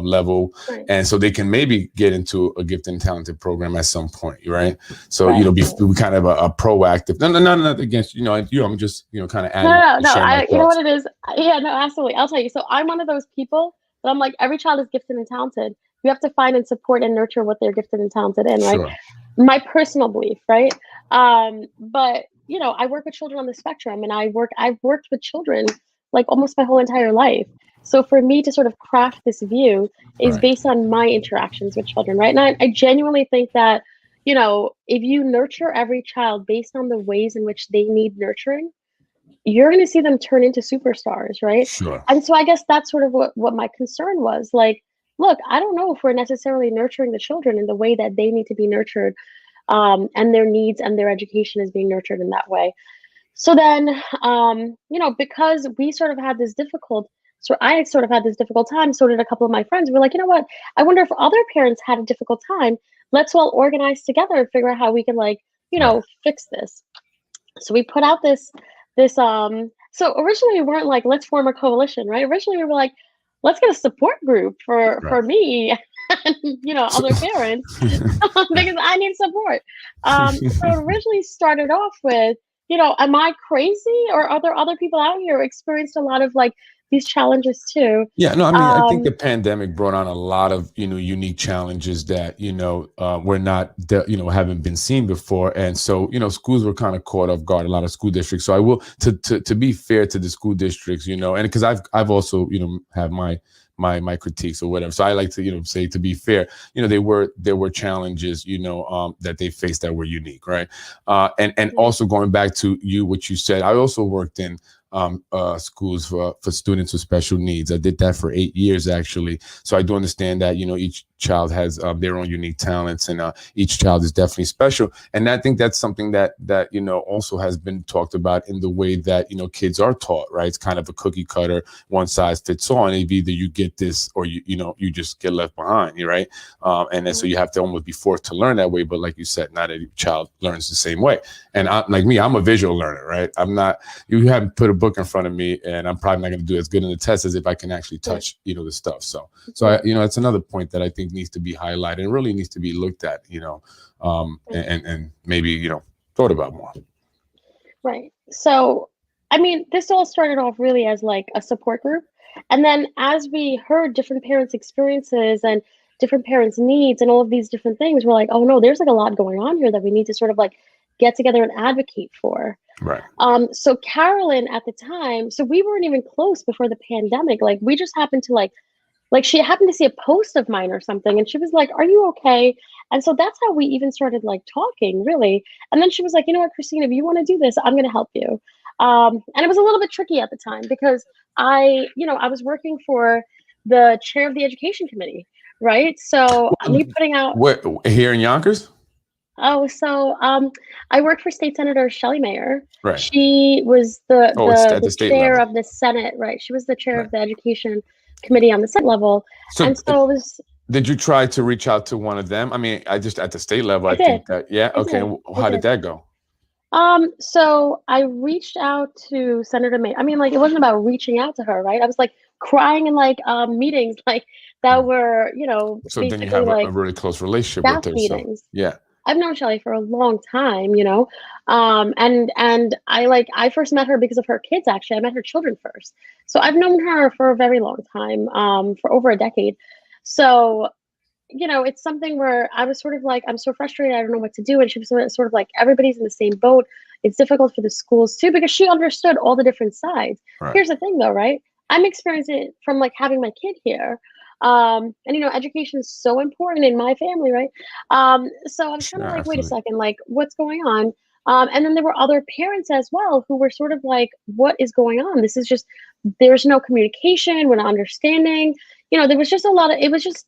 level. Right. And so they can maybe get into a Gifted and Talented program at some point, right? So, be kind of a proactive, no, against, I'm just, kind of adding. No, you know what it is? Yeah, no, absolutely. I'll tell you. So I'm one of those people that I'm like, every child is gifted and talented. You have to find and support and nurture what they're gifted and talented in, right? Sure. My personal belief, right? But I work with children on the spectrum, and I've worked with children like almost my whole entire life. So for me to sort of craft this view is based on my interactions with children, right? And I genuinely think that, if you nurture every child based on the ways in which they need nurturing, you're going to see them turn into superstars, right? Sure. And so I guess that's sort of what my concern was. Like, look, I don't know if we're necessarily nurturing the children in the way that they need to be nurtured, and their needs and their education is being nurtured in that way. So then, because we sort of had this I sort of had this difficult time, so did a couple of my friends. We're like, you know what? I wonder if other parents had a difficult time. Let's all organize together and figure out how we can, fix this. So we put out this. So originally we weren't like, let's form a coalition, right? Originally we were like, let's get a support group for me and, other parents, because I need support. So it originally started off with, am I crazy, or are there other people out here who experienced a lot of these challenges too? Yeah, no, I mean, I think the pandemic brought on a lot of, unique challenges that, were not, haven't been seen before. And so, schools were kind of caught off guard, a lot of school districts. So I will, to be fair to the school districts, and because I've also, have my critiques or whatever. So I like to, say, to be fair, there were challenges, that they faced that were unique. Right. And also going back to what you said, I also worked in schools for students with special needs. I did that for 8 years, actually. So I do understand that, each child has their own unique talents, and each child is definitely special. And I think that's something that also has been talked about in the way that, kids are taught, right? It's kind of a cookie cutter, one size fits all. And either you get this or you just get left behind, right? And then so you have to almost be forced to learn that way. But like you said, not every child learns the same way. And like me, I'm a visual learner, right? You haven't put a book in front of me, and I'm probably not going to do as good in the test as if I can actually touch, the stuff. So it's another point that I think needs to be highlighted and really needs to be looked at, and maybe, thought about more. Right. So, I mean, this all started off really as like a support group. And then as we heard different parents' experiences and different parents' needs and all of these different things, we're like, oh no, there's like a lot going on here that we need to sort of get together and advocate for. Right. So Carolyn at the time, so we weren't even close before the pandemic. Like we just happened to she happened to see a post of mine or something, and she was like, are you okay? And so that's how we even started talking, really. And then she was like, you know what, Christine, if you want to do this, I'm going to help you. And it was a little bit tricky at the time because I was working for the chair of the education committee, right? So me putting out here in Yonkers. Oh, so I worked for State Senator Shelley Mayer. Right. She was the chair level. of the Senate, right? She was the chair of the education committee on the Senate level. And so it was. Did you try to reach out to one of them? I mean, I just at the state level, I think that, yeah. Okay. How did that go? So I reached out to Senator May. I mean, it wasn't about reaching out to her, right? I was crying in meetings that were, So then you have a really close relationship with her. Meetings. So, yeah. I've known Shelley for a long time, and I first met her because of her kids. Actually, I met her children first, so I've known her for a very long time, for over a decade. So it's something where I was sort of like, I'm so frustrated, I don't know what to do. And she was sort of like, everybody's in the same boat. It's difficult for the schools too, because she understood all the different sides. Right. Here's the thing though, right? I'm experiencing it from like having my kid here. And education is so important in my family, right? So I was kind of like, wait a second, like what's going on? And then there were other parents as well who were sort of like, what is going on? This is just, there's no communication, we're not understanding. There was just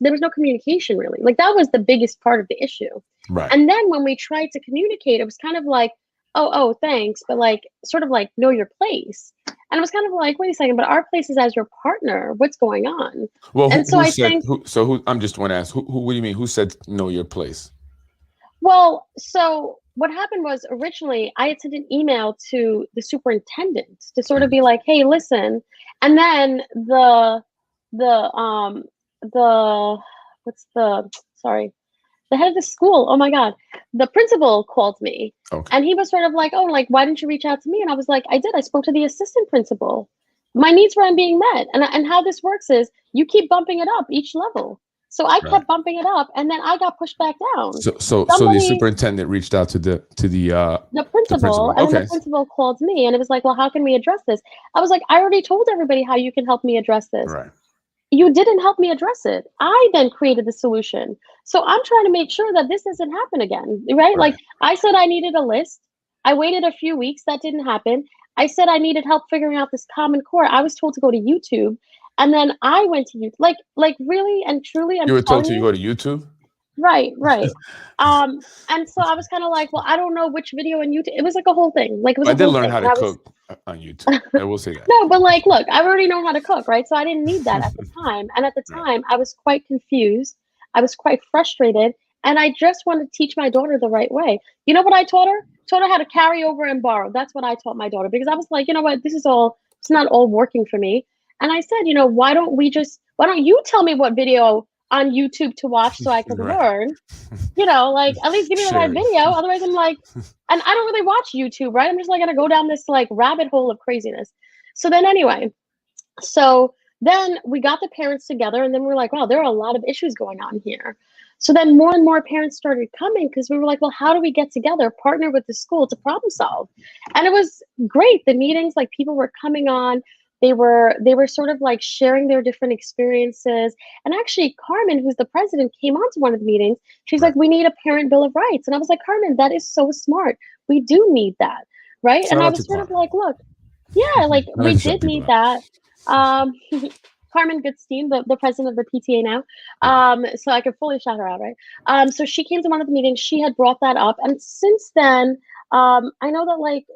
there was no communication really. Like that was the biggest part of the issue. Right. And then when we tried to communicate, it was kind of like, oh, thanks, but like sort of like know your place. And it was kind of like, wait a second, but our place is as your partner. What's going on? Well, and so who I said, think, I'm just want to ask, who, what do you mean? Who said know your place? well, so what happened was originally I had sent an email to the superintendent to sort of be like, hey, listen. And then the head of the school, oh my God, the principal called me. Okay. And he was sort of like, oh, like, why didn't you reach out to me? And I was like, I did. I spoke to the assistant principal. My needs weren't being met. And how this works is you keep bumping it up each level. So I kept bumping it up, and then I got pushed back down. So the superintendent reached out to the principal, and then the principal called me, and it was like, well, how can we address this? I was like, I already told everybody how you can help me address this. Right. You didn't help me address it. I then created the solution. So I'm trying to make sure that this doesn't happen again, right? Like I said, I needed a list. I waited a few weeks. That didn't happen. I said I needed help figuring out this Common Core. I was told to go to YouTube. And then I went to YouTube, like really and truly. You were told to go to YouTube? Right. And so I was kind of like, well, I don't know which video on YouTube. It was like a whole thing. Like it was I did learn how to cook on YouTube. I will say that. No, but like, look, I already know how to cook, right? So I didn't need that at the time. And at the time, I was quite confused. I was quite frustrated. And I just wanted to teach my daughter the right way. You know what I taught her? Taught her how to carry over and borrow. That's what I taught my daughter, because I was like, you know what? It's not all working for me. And I said, why don't you tell me what video on YouTube to watch so I could learn? Like at least give me the right video. Otherwise I'm like, and I don't really watch YouTube, right? I'm just like gonna go down this like rabbit hole of craziness. So then anyway, then we got the parents together, and then we're like, wow, there are a lot of issues going on here. So then more and more parents started coming, because we were like, well, how do we get together, partner with the school to problem solve? And it was great. The meetings, like people were coming on. They were sort of like sharing their different experiences. And actually, Carmen, who's the president, came on to one of the meetings. She's like, we need a parent bill of rights. And I was like, Carmen, that is so smart. We do need that, right? And I was sort of like, look, yeah, like we did need that. Carmen Goodstein, the president of the PTA now. So I could fully shout her out, right? So she came to one of the meetings. She had brought that up. And since then, I know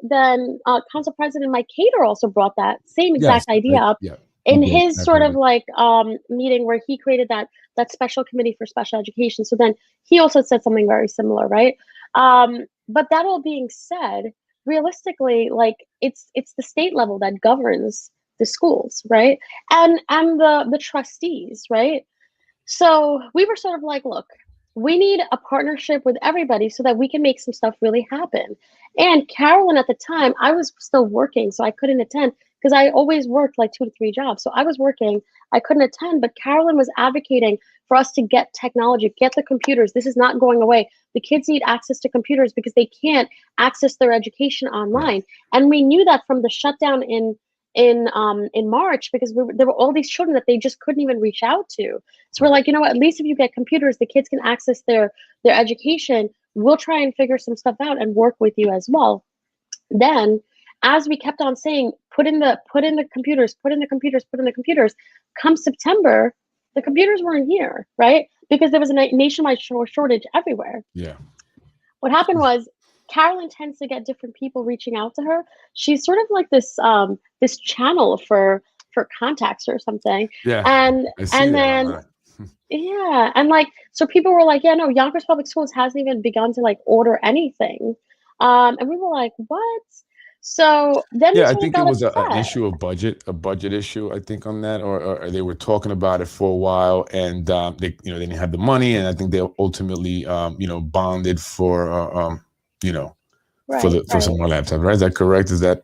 that Council President Mike Cater also brought that same exact idea up in his sort of like meeting where he created that special committee for special education. So then he also said something very similar, right? But that all being said, realistically, like it's the state level that governs the schools, right? And the trustees, right? So we were sort of like, look, we need a partnership with everybody so that we can make some stuff really happen. And Carolyn, at the time, I was still working, so I couldn't attend, because I always worked like 2 to 3 jobs. So I was working, I couldn't attend, but Carolyn was advocating for us to get technology, get the computers. This is not going away. The kids need access to computers because they can't access their education online. And we knew that from the shutdown in March, because there were all these children that they just couldn't even reach out to. So we're like, at least if you get computers, the kids can access their education. We'll try and figure some stuff out and work with you as well. Then, as we kept on saying, put in the computers, come September, the computers weren't here, right? Because there was a nationwide shortage everywhere. Yeah. What happened was, Carolyn tends to get different people reaching out to her. She's sort of like this channel for contacts or something. Yeah. And then yeah, and like, so people were like, yeah, no, Yonkers Public Schools hasn't even begun to like order anything. And we were like, what? So then I think it was an issue of a budget issue, I think, on that, or they were talking about it for a while, and they didn't have the money, and I think they ultimately bonded for for some more laptops, right? Is that correct? Is that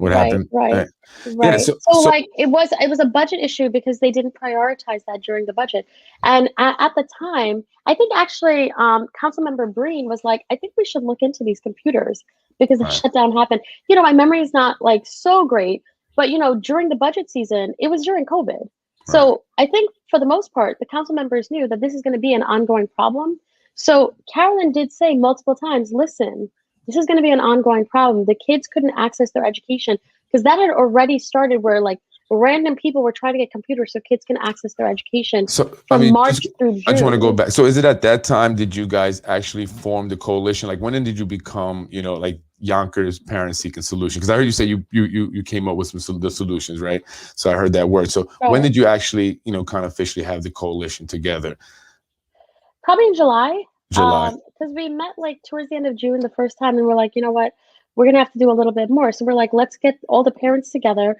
what Right, happened. right, Yeah. right. So like it was a budget issue because they didn't prioritize that during the budget. And at the time, I think actually Councilmember Breen was like, I think we should look into these computers because the Right. shutdown happened. You know, my memory is not like so great, but you know, during the budget season, it was during COVID. Right. So I think for the most part, the council members knew that this is going to be an ongoing problem. So Carolyn did say multiple times, listen, this is going to be an ongoing problem. The kids couldn't access their education because that had already started where like random people were trying to get computers so kids can access their education So, I from mean, March through I just want to go June. back. So, is it at that time did you guys actually form the coalition? Like, when did you become, like Yonkers Parents Seeking Solutions? Because I heard you say you came up with the solutions, right? So I heard that word. So, when Right. did you actually, kind of officially have the coalition together? Probably in July. July. Because we met like towards the end of June the first time and we're like, you know what, we're gonna have to do a little bit more. So we're like, let's get all the parents together,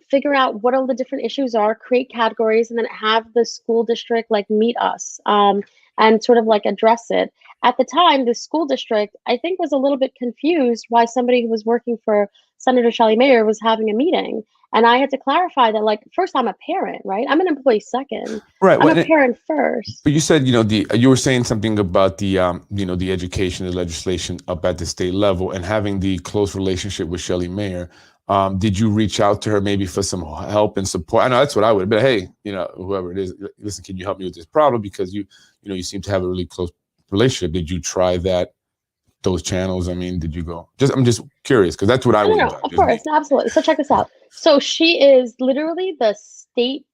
figure out what all the different issues are, create categories, and then have the school district like meet us and sort of like address it. At the time, the school district, I think, was a little bit confused why somebody who was working for Senator Shelley Mayer was having a meeting. And I had to clarify that, like, first, I'm a parent, right? I'm an employee second. Right. I'm a parent first. But you said, you were saying something about the, the education, the legislation up at the state level and having the close relationship with Shelley Mayer. Did you reach out to her maybe for some help and support? I know that's what I would, but hey, whoever it is, listen, can you help me with this problem? Because you seem to have a really close relationship. Did you try those channels? I mean, did you go? I'm just curious because that's what I would. No, of course, absolutely. So check this out. So she is literally the state,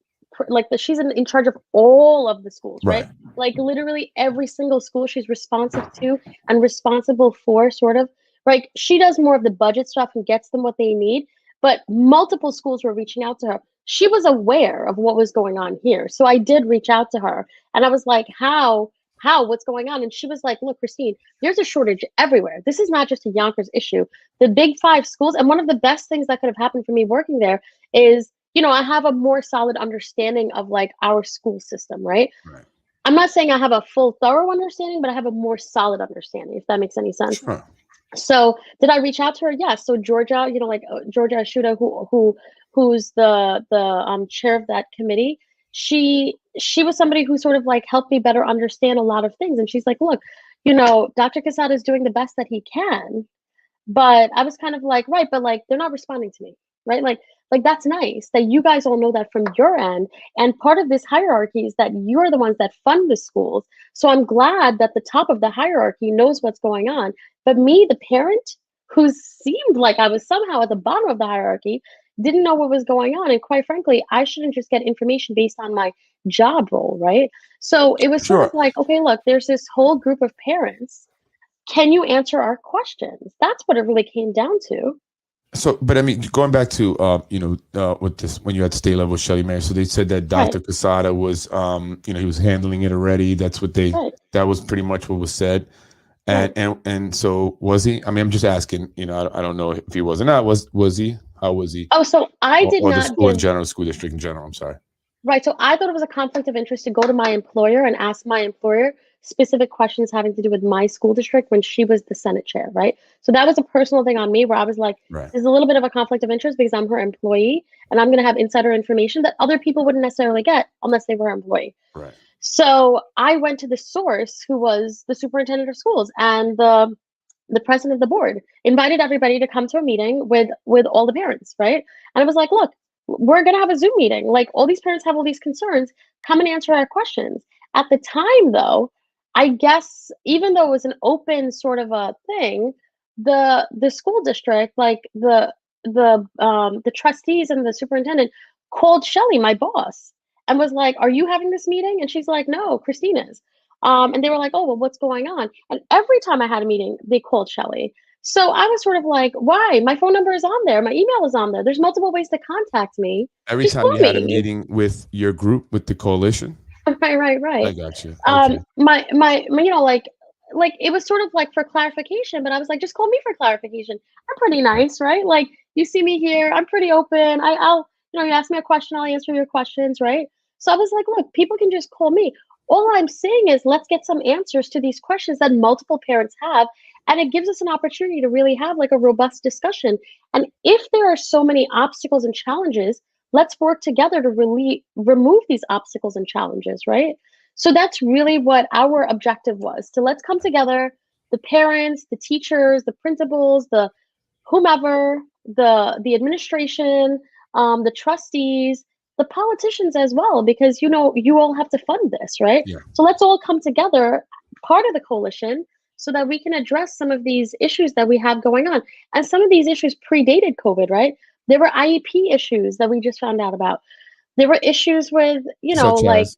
like she's in charge of all of the schools, right? Like literally every single school she's responsive to and responsible for, sort of. Right? She does more of the budget stuff and gets them what they need. But multiple schools were reaching out to her. She was aware of what was going on here, so I did reach out to her, and I was like, "How? What's going on?" And she was like, "Look, Christine, there's a shortage everywhere. This is not just a Yonkers issue. The big five schools, and one of the best things that could have happened for me working there is, I have a more solid understanding of like our school system, right? I'm not saying I have a full, thorough understanding, but I have a more solid understanding, if that makes any sense." Sure. So did I reach out to her? Yes. So Georgia, Georgia Ashuta, who's the chair of that committee, she was somebody who sort of like helped me better understand a lot of things. And she's like, look, Dr. Quesada is doing the best that he can, but I was kind of like, right, but like they're not responding to me, right? Like that's nice that you guys all know that from your end. And part of this hierarchy is that you're the ones that fund the schools. So I'm glad that the top of the hierarchy knows what's going on. But me, the parent, who seemed like I was somehow at the bottom of the hierarchy, didn't know what was going on. And quite frankly, I shouldn't just get information based on my job role, right? So it was sort of like, okay, look, there's this whole group of parents. Can you answer our questions? That's what it really came down to. So, but I mean, going back to, with this, when you had state level with Shelley Mayer, so they said that Dr. Quesada was, he was handling it already. That's what that was pretty much what was said. And so was he? I mean, I'm just asking, I don't know if he was or not. Was he? How was he? Oh, so I did or not. The school in general, school district in general. I'm sorry. Right. So I thought it was a conflict of interest to go to my employer and ask my employer specific questions having to do with my school district when she was the Senate chair. Right. So that was a personal thing on me where I was like, there's a little bit of a conflict of interest because I'm her employee and I'm going to have insider information that other people wouldn't necessarily get unless they were her employee. Right. So I went to the source, who was the superintendent of schools and the president of the board, invited everybody to come to a meeting with all the parents. Right. And I was like, look, we're going to have a Zoom meeting. Like all these parents have all these concerns. Come and answer our questions. At the time, though, I guess even though it was an open sort of a thing, the school district, like the trustees and the superintendent, called Shelley, my boss, and was like, "Are you having this meeting?" And she's like, "No, Christine is." And they were like, "Oh, well, what's going on?" And every time I had a meeting, they called Shelley. So I was sort of like, why? My phone number is on there. My email is on there. There's multiple ways to contact me. Every time you had a meeting with your group, with the coalition? Right. I got you. Okay. My like it was sort of like for clarification, but I was like, just call me for clarification. I'm pretty nice, right? Like you see me here, I'm pretty open. I'll you ask me a question, I'll answer your questions, right? So I was like, look, people can just call me. All I'm saying is let's get some answers to these questions that multiple parents have. And it gives us an opportunity to really have like a robust discussion. And if there are so many obstacles and challenges, let's work together to really remove these obstacles and challenges, right? So that's really what our objective was, to let's come together, the parents, the teachers, the principals, the whomever, the administration, the trustees, the politicians as well, because you know you all have to fund this, right? Yeah. So let's all come together, part of the coalition, so that we can address some of these issues that we have going on. And some of these issues predated COVID, right? There were IEP issues that we just found out about. There were issues with, you know, Such like as,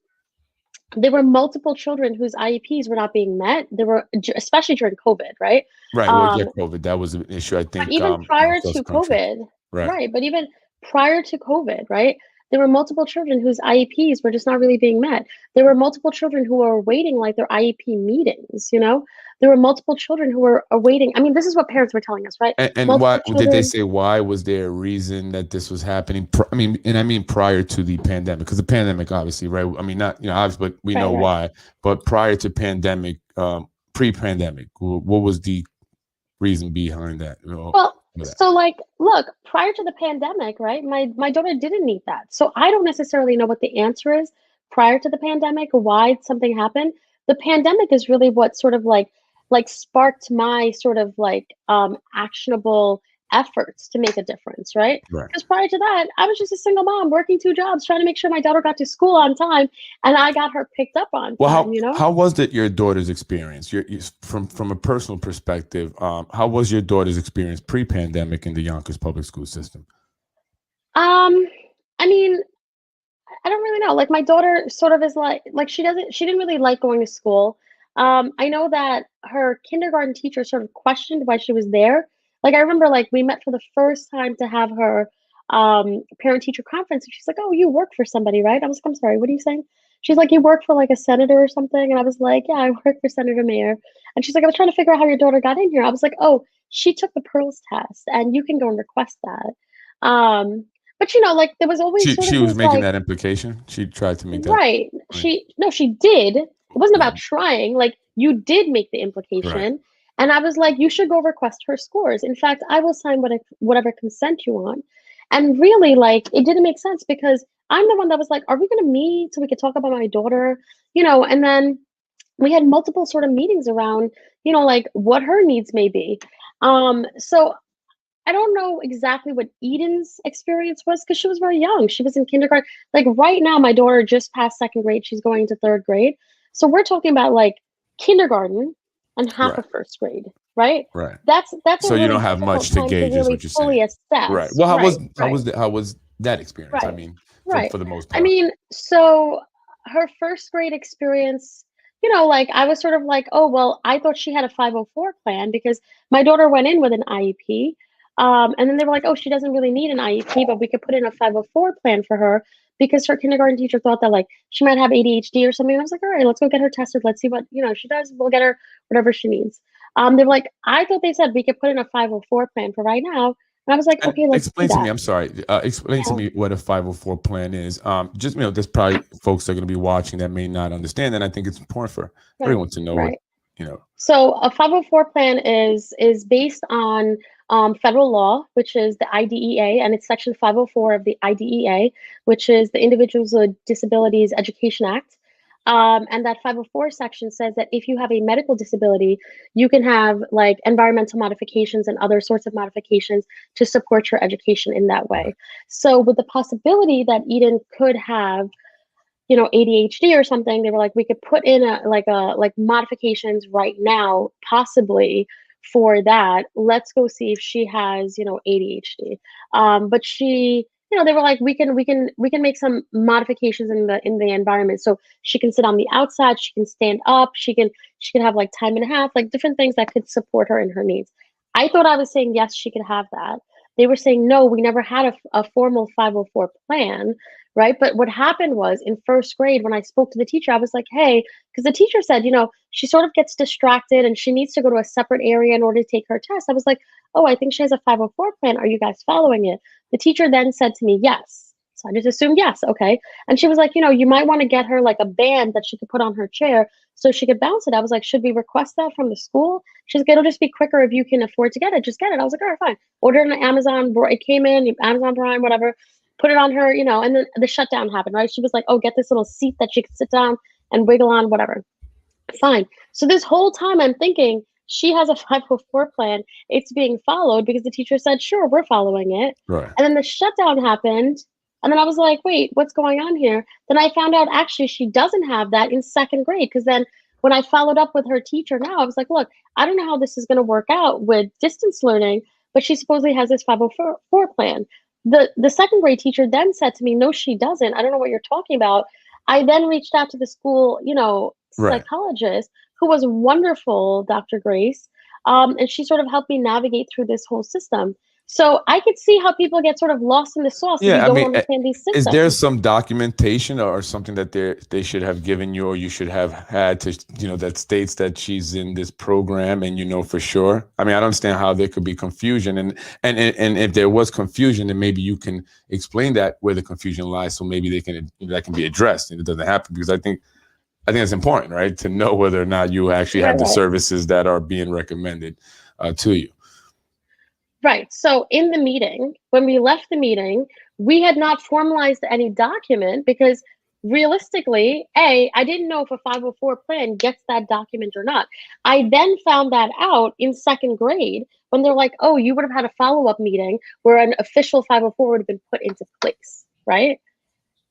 there were multiple children whose IEPs were not being met. There were, especially during COVID, right? right. Well, yeah, Um, COVID, that was an issue, I but think, even prior across to the country. COVID, Right. right? But even prior to COVID, right? There were multiple children whose IEPs were just not really being met. There were multiple children who were awaiting like their IEP meetings, you know? There were multiple children who were awaiting. I mean, this is what parents were telling us, right? And why Multiple did they children. say, why was there a reason that this was happening? I mean prior to the pandemic, because the pandemic, obviously, right? I mean, not, you know, obviously, but we Right, know right. why. But prior to pandemic, pre-pandemic, what was the reason behind that? You know, Well, for that? so like, look, prior to the pandemic, right? My daughter didn't need that. So I don't necessarily know what the answer is prior to the pandemic, why something happened. The pandemic is really what sort of like sparked my sort of like actionable efforts to make a difference, right? Right. Because prior to that, I was just a single mom working 2 jobs, trying to make sure my daughter got to school on time, and I got her picked up on Well, time, you know? how was it your daughter's experience? From a personal perspective, how was your daughter's experience pre-pandemic in the Yonkers Public School System? Um, I mean, I don't really know. Like my daughter sort of is like she didn't really like going to school. I know that her kindergarten teacher sort of questioned why she was there. Like I remember like we met for the first time to have her parent teacher conference and she's like, "Oh, you work for somebody, right?" I was like, "I'm sorry, what are you saying?" She's like, "You work for like a senator or something?" And I was like, "Yeah, I work for Senator Mayer." And she's like, "I was trying to figure out how your daughter got in here." I was like, "Oh, she took the Pearls test and you can go and request that." But you know, like there was always sort She of was these making like that implication. She tried to make that right. point. She no, she did. It wasn't about Mhm. trying. Like you did make the Right. implication. And I was like, you should go request her scores. In fact, I will sign whatever consent you want. And really, like, it didn't make sense because I'm the one that was like, are we going to meet so we could talk about my daughter? You know, and then we had multiple sort of meetings around, you know, like what her needs may be. So I don't know exactly what Eden's experience was because she was very young. She was in kindergarten. Like right now, my daughter just passed second grade. She's going into third grade. So we're talking about like kindergarten and half Right. of first grade, right? Right. That's a So you really don't have difficult much to time to gauge, is really what you're fully saying. Right. assess. Well, Right, right, how was that experience? I right, mean, right. for the most I part. mean, so her first grade experience, you know, like I was sort of like, oh, well, I thought she had a 504 plan because my daughter went in with an IEP. And then they were like, oh, she doesn't really need an IEP, but we could put in a 504 plan for her because her kindergarten teacher thought that like she might have ADHD or something. And I was like, all right, let's go get her tested. Let's see what, you know, she does. We'll get her whatever she needs. They were like, I thought they said we could put in a 504 plan for right now. And I was like, And okay, let's do explain to me, that. I'm sorry, explain to Yeah. me what a 504 plan is. Just, you know, there's probably folks that are going to be watching that may not understand, and I think it's important for Right. everyone to know what, Right. you know. So a 504 plan is based on federal law, which is the IDEA, and it's Section 504 of the IDEA, which is the Individuals with Disabilities Education Act. And that 504 section says that if you have a medical disability, you can have like environmental modifications and other sorts of modifications to support your education in that way. So with the possibility that Eden could have, you know, ADHD or something, they were like, we could put in like modifications right now, possibly for that. Let's go see if she has, you know, ADHD. But she, you know, they were like, we can make some modifications in the environment. So she can sit on the outside, she can stand up, she can have like time and a half, like different things that could support her in her needs. I thought I was saying yes, she could have that. They were saying no, we never had a formal 504 plan, right? But what happened was in first grade, when I spoke to the teacher, I was like, hey, because the teacher said, you know, she sort of gets distracted and she needs to go to a separate area in order to take her test. I was like, oh, I think she has a 504 plan. Are you guys following it? The teacher then said to me, yes. So I just assumed yes, okay. And she was like, you know, you might want to get her like a band that she could put on her chair so she could bounce it. I was like, should we request that from the school? She's like, it'll just be quicker if you can afford to get it. Just get it. I was like, all right, fine. Ordered on Amazon. It came in, Amazon Prime, whatever. Put it on her, and then the shutdown happened, right? She was like, oh, get this little seat that she could sit down and wiggle on, whatever. Fine. So this whole time I'm thinking she has a 504 plan. It's being followed because the teacher said, sure, we're following it. Right. And then the shutdown happened. And then I was like, wait, what's going on here? Then I found out actually she doesn't have that in second grade. Because then when I followed up with her teacher now, I was like, look, I don't know how this is going to work out with distance learning, but she supposedly has this 504 plan. The second grade teacher then said to me, no, she doesn't. I don't know what you're talking about. I then reached out to the school, psychologist, who was wonderful, Dr. Grace. And she sort of helped me navigate through this whole system. So I could see how people get sort of lost in the sauce if you don't understand these systems. Is there some documentation or something that they should have given you, or you should have had to, that states that she's in this program and for sure? I mean, I don't understand how there could be confusion, and if there was confusion, then maybe you can explain that where the confusion lies, so maybe that can be addressed and it doesn't happen, because I think it's important, right, to know whether or not you actually have the services that are being recommended to you. Right. So in the meeting, when we left the meeting, we had not formalized any document because realistically, I didn't know if a 504 plan gets that document or not. I then found that out in second grade when they're like, oh, you would have had a follow-up meeting where an official 504 would have been put into place, right?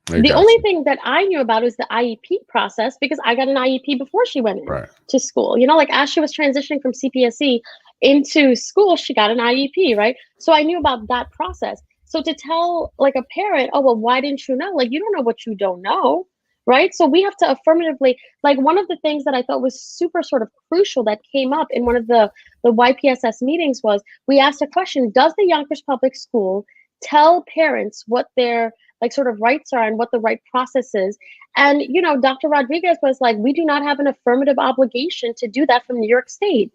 The only thing that I knew about was the IEP process because I got an IEP before she went to school. As she was transitioning from CPSE into school, she got an IEP, right? So I knew about that process. So to tell like a parent, oh, well, why didn't you know? Like, you don't know what you don't know, right? So we have to affirmatively, like one of the things that I thought was super sort of crucial that came up in one of the YPSS meetings was we asked a question, does the Yonkers Public School tell parents what their like sort of rights are and what the right process is? And, Dr. Rodriguez was like, we do not have an affirmative obligation to do that from New York State.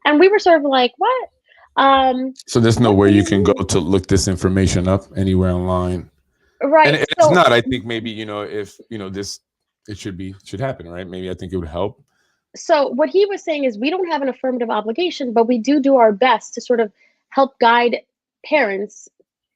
And we were sort of like, what? So there's nowhere you can go to look this information up anywhere online. Right. And it's not, I think maybe, if, this, it should happen, right? Maybe I think it would help. So what he was saying is we don't have an affirmative obligation, but we do our best to sort of help guide parents,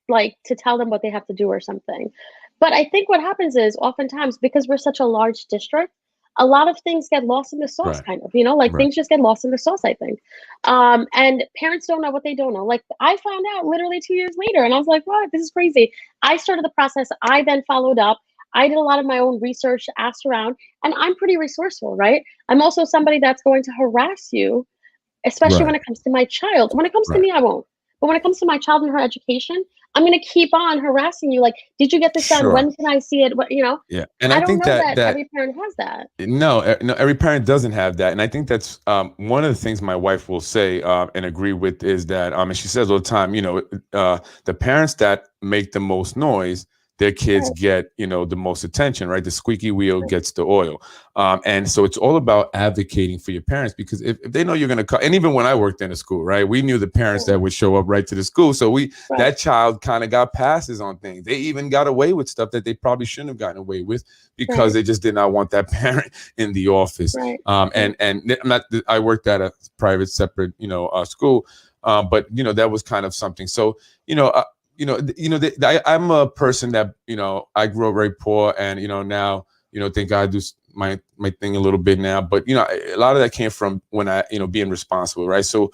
like to tell them what they have to do or something. But I think what happens is oftentimes because we're such a large district, a lot of things get lost in the sauce, kind of, things just get lost in the sauce, I think. And parents don't know what they don't know. Like I found out literally 2 years later and I was like, what? This is crazy. I started the process. I then followed up. I did a lot of my own research, asked around, and I'm pretty resourceful, right? I'm also somebody that's going to harass you, especially when it comes to my child. When it comes to me, I won't. But when it comes to my child and her education, I'm going to keep on harassing you. Like, did you get this done? When can I see it? What, Yeah. And I think that every parent has that. No, every parent doesn't have that. And I think that's one of the things my wife will say and agree with is that, and she says all the time, the parents that make the most noise, their kids get, the most attention, right? The squeaky wheel gets the oil. And so it's all about advocating for your parents, because if they know you're going to come, and even when I worked in a school, right, we knew the parents that would show up right to the school. So that child kind of got passes on things. They even got away with stuff that they probably shouldn't have gotten away with because they just did not want that parent in the office. And I worked at a private separate, school. But, that was kind of something. So, I'm a person that, I grew up very poor and, now, thank God I do my thing a little bit now. But, a lot of that came from when I, being responsible. Right. So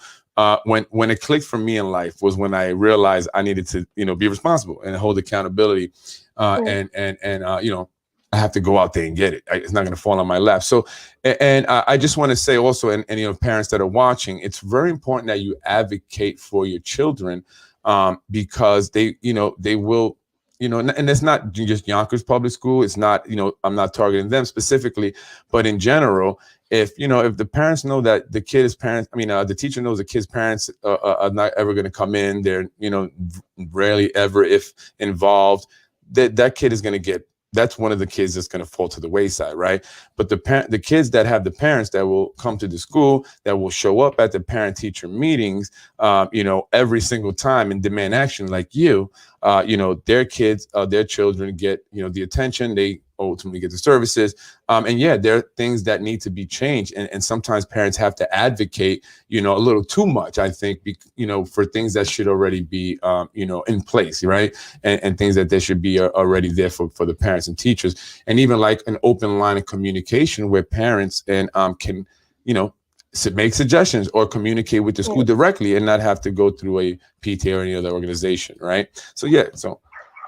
when it clicked for me in life was when I realized I needed to, be responsible and hold accountability. And I have to go out there and get it. It's not going to fall on my lap. So, and I just want to say also, and parents that are watching, it's very important that you advocate for your children. Because they will, and it's not just Yonkers Public School. It's not, I'm not targeting them specifically, but in general, if the parents know that the kid is parents, the teacher knows the kid's parents are not ever going to come in. They're, rarely ever, if involved, that kid is going to get, that's one of the kids that's going to fall to the wayside, right? But the kids that have the parents that will come to the school, that will show up at the parent-teacher meetings, every single time and demand action, like their kids, their children get, the attention. They ultimately get the services. And yeah, there are things that need to be changed, and sometimes parents have to advocate, a little too much, I think, for things that should already be, in place, right? And things that they should be already there for the parents and teachers, and even like an open line of communication where parents and can, make suggestions or communicate with the school directly and not have to go through a PTA or any other organization, right? So yeah,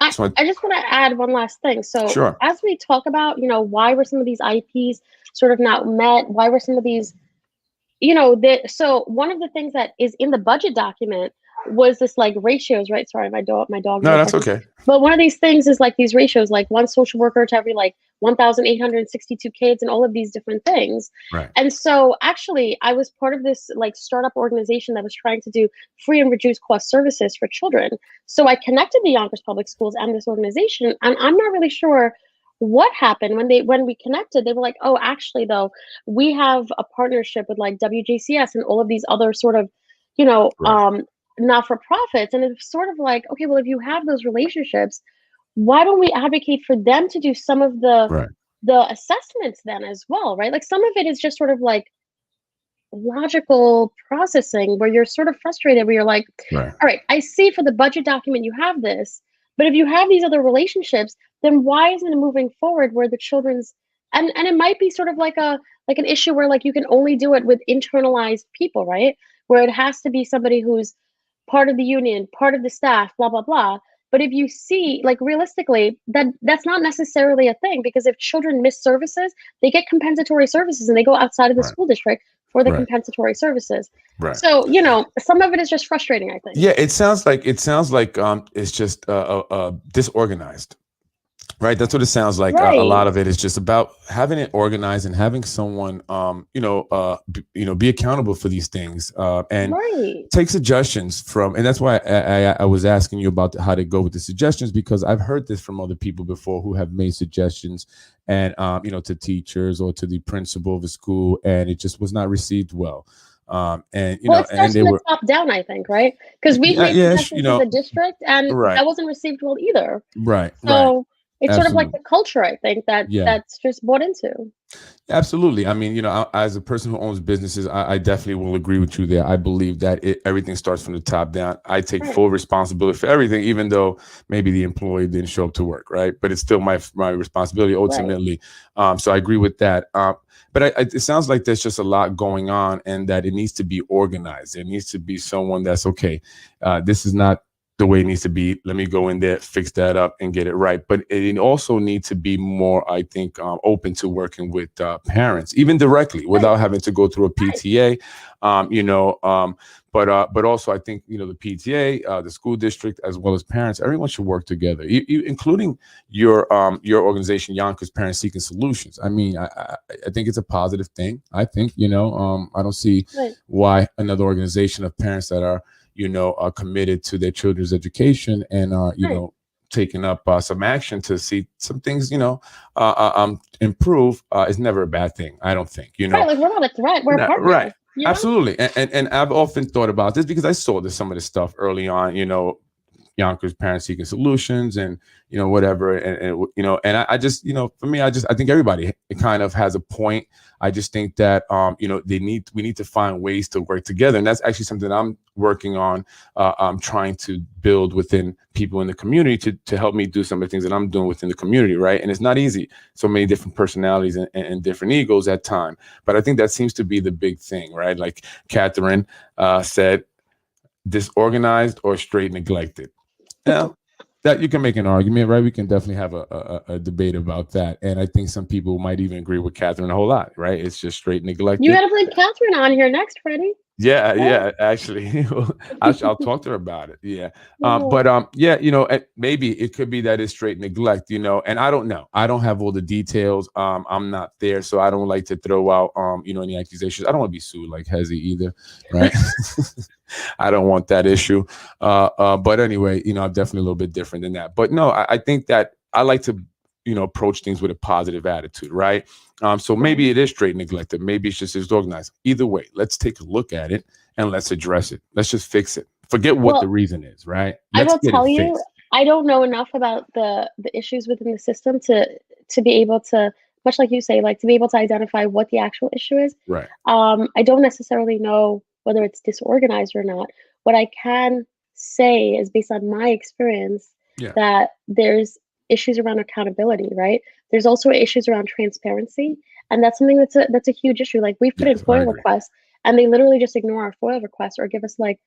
I just want to add one last thing. So sure. As we talk about, why were some of these IEPs sort of not met? Why were some of these, so one of the things that is in the budget document was this like ratios, right? Sorry, my dog. No, that's okay. But one of these things is like these ratios, like one social worker to every like 1,862 kids and all of these different things. Right. And so actually I was part of this like startup organization that was trying to do free and reduced cost services for children. So I connected the Yonkers Public Schools and this organization, and I'm not really sure what happened when we connected. They were like, oh, actually though, we have a partnership with like WJCS and all of these other sort of, Right. not-for-profits. And it's sort of like, okay, well, if you have those relationships, why don't we advocate for them to do some of the assessments then as well, right? Like some of it is just sort of like logical processing where you're sort of frustrated, where you're like, all right, I see for the budget document you have this, but if you have these other relationships, then why isn't it moving forward where the children's and it might be sort of like an issue where like you can only do it with internalized people, right? Where it has to be somebody who's part of the union, part of the staff, blah, blah, blah. But if you see, like realistically, that's not necessarily a thing, because if children miss services, they get compensatory services and they go outside of the school district for the compensatory services. Right. So, some of it is just frustrating, I think. Yeah, it sounds like it's just disorganized. Right. That's what it sounds like. A lot of it is just about having it organized and having someone, be accountable for these things and take suggestions from. And that's why I was asking you about how to go with the suggestions, because I've heard this from other people before who have made suggestions and, to teachers or to the principal of the school, and it just was not received well. It starts from the top down, I think, right? Because we made suggestions to the district, and that wasn't received well either. Right. So it's sort of like the culture, I think, that's just bought into. Absolutely. I mean, as a person who owns businesses, I definitely will agree with you there. I believe that everything starts from the top down. I take full responsibility for everything, even though maybe the employee didn't show up to work, right? But it's still my responsibility ultimately. So I agree with that. But it sounds like there's just a lot going on, and that it needs to be organized. There needs to be someone that's okay. This is not the way it needs to be. Let me go in there, fix that up, and get it right. But it also needs to be more, I think, open to working with parents, even directly, without having to go through a PTA. But also, I think the PTA, the school district, as well as parents, everyone should work together, including your organization, Yonkers Parents Seeking Solutions. I mean, I think it's a positive thing. I think I don't see why another organization of parents that are committed to their children's education and taking up some action to see some things, improve is never a bad thing. I don't think, Right, like we're not a threat. We're a partner. Right. Absolutely. And I've often thought about this because I saw some of this stuff early on, Yonkers Parents Seeking Solutions and, whatever. And I just, for me, I think everybody kind of has a point. I just think that, we need to find ways to work together. And that's actually something that I'm working on. I'm trying to build within people in the community to help me do some of the things that I'm doing within the community. Right. And it's not easy. So many different personalities and different egos at time. But I think that seems to be the big thing. Right. Like Catherine said, disorganized or straight neglected. Now, that you can make an argument, right? We can definitely have a debate about that. And I think some people might even agree with Catherine a whole lot, right? It's just straight neglected. You got to bring Catherine on here next, Freddie. Yeah, actually, I'll talk to her about it. Yeah. But maybe it could be that it's straight neglect, and I don't know. I don't have all the details. I'm not there, so I don't like to throw out, any accusations. I don't want to be sued like Hezi either, right? I don't want that issue. But anyway, I'm definitely a little bit different than that. But no, I think that I like to, approach things with a positive attitude, right? So maybe it is straight neglected. Maybe it's just disorganized. Either way, let's take a look at it and let's address it. Let's just fix it. Forget what the reason is, right? I will tell you, I don't know enough about the issues within the system to to be able to, much like you say, like to be able to identify what the actual issue is. Right. I don't necessarily know whether it's disorganized or not. What I can say is based on my experience Yeah. that there's issues around accountability, right? There's also issues around transparency, and that's something that's a huge issue. Like we've put in Yes, I FOIL agree. requests, and they literally just ignore our FOIL requests or give us like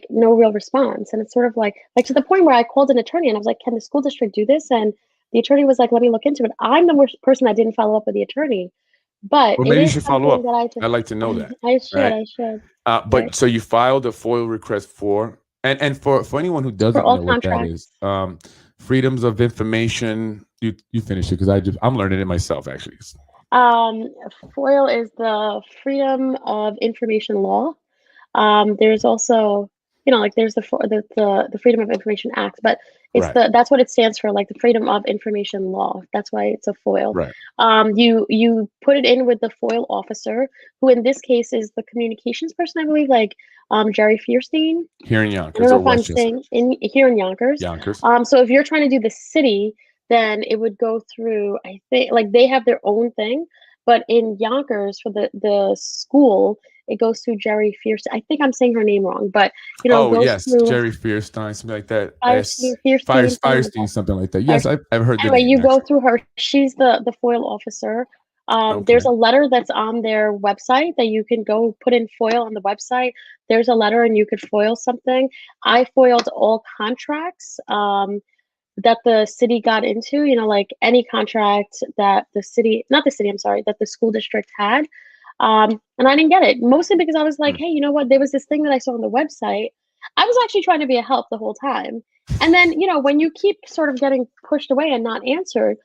no real response. And it's sort of like to the point where I called an attorney and I was like, can the school district do this? And the attorney was like, let me look into it. I'm the worst person that didn't follow up with the attorney, but Well, it maybe you is should follow something up. that I just I'd like to know that. I Right. should. But Right. so you filed a FOIL request for, and for anyone who For doesn't all know what that is, freedoms of information. You finish it because I'm learning it myself actually. FOIL is the Freedom of Information Law. There's also, like there's the Freedom of Information Act, but it's Right. that's what it stands for, like the Freedom of Information Law. That's why it's a FOIL. Right. You put it in with the FOIL officer, who in this case is the communications person, I believe, like Jerry Fierstein. Here in I Yonkers don't or know if I'm Westchester. saying here in Yonkers. Yonkers. So if you're trying to do the city, then it would go through, I think, like they have their own thing, but in Yonkers for the school, it goes through Jerry Fierstein. I think I'm saying her name wrong, but it Oh goes yes, through Jerry Fierstein, something like that. Fierstein, Firestein, something like that. Yes, I've heard the anyway, name. you go Actually. through her. She's the FOIL officer. Okay. There's a letter that's on their website that you can go put in FOIL on the website. There's a letter and you could FOIL something. I FOILed all contracts that the city got into, like any contract that that the school district had. And I didn't get it, mostly because I was like, hey, you know what? There was this thing that I saw on the website. I was actually trying to be a help the whole time. And then, when you keep sort of getting pushed away and not answered,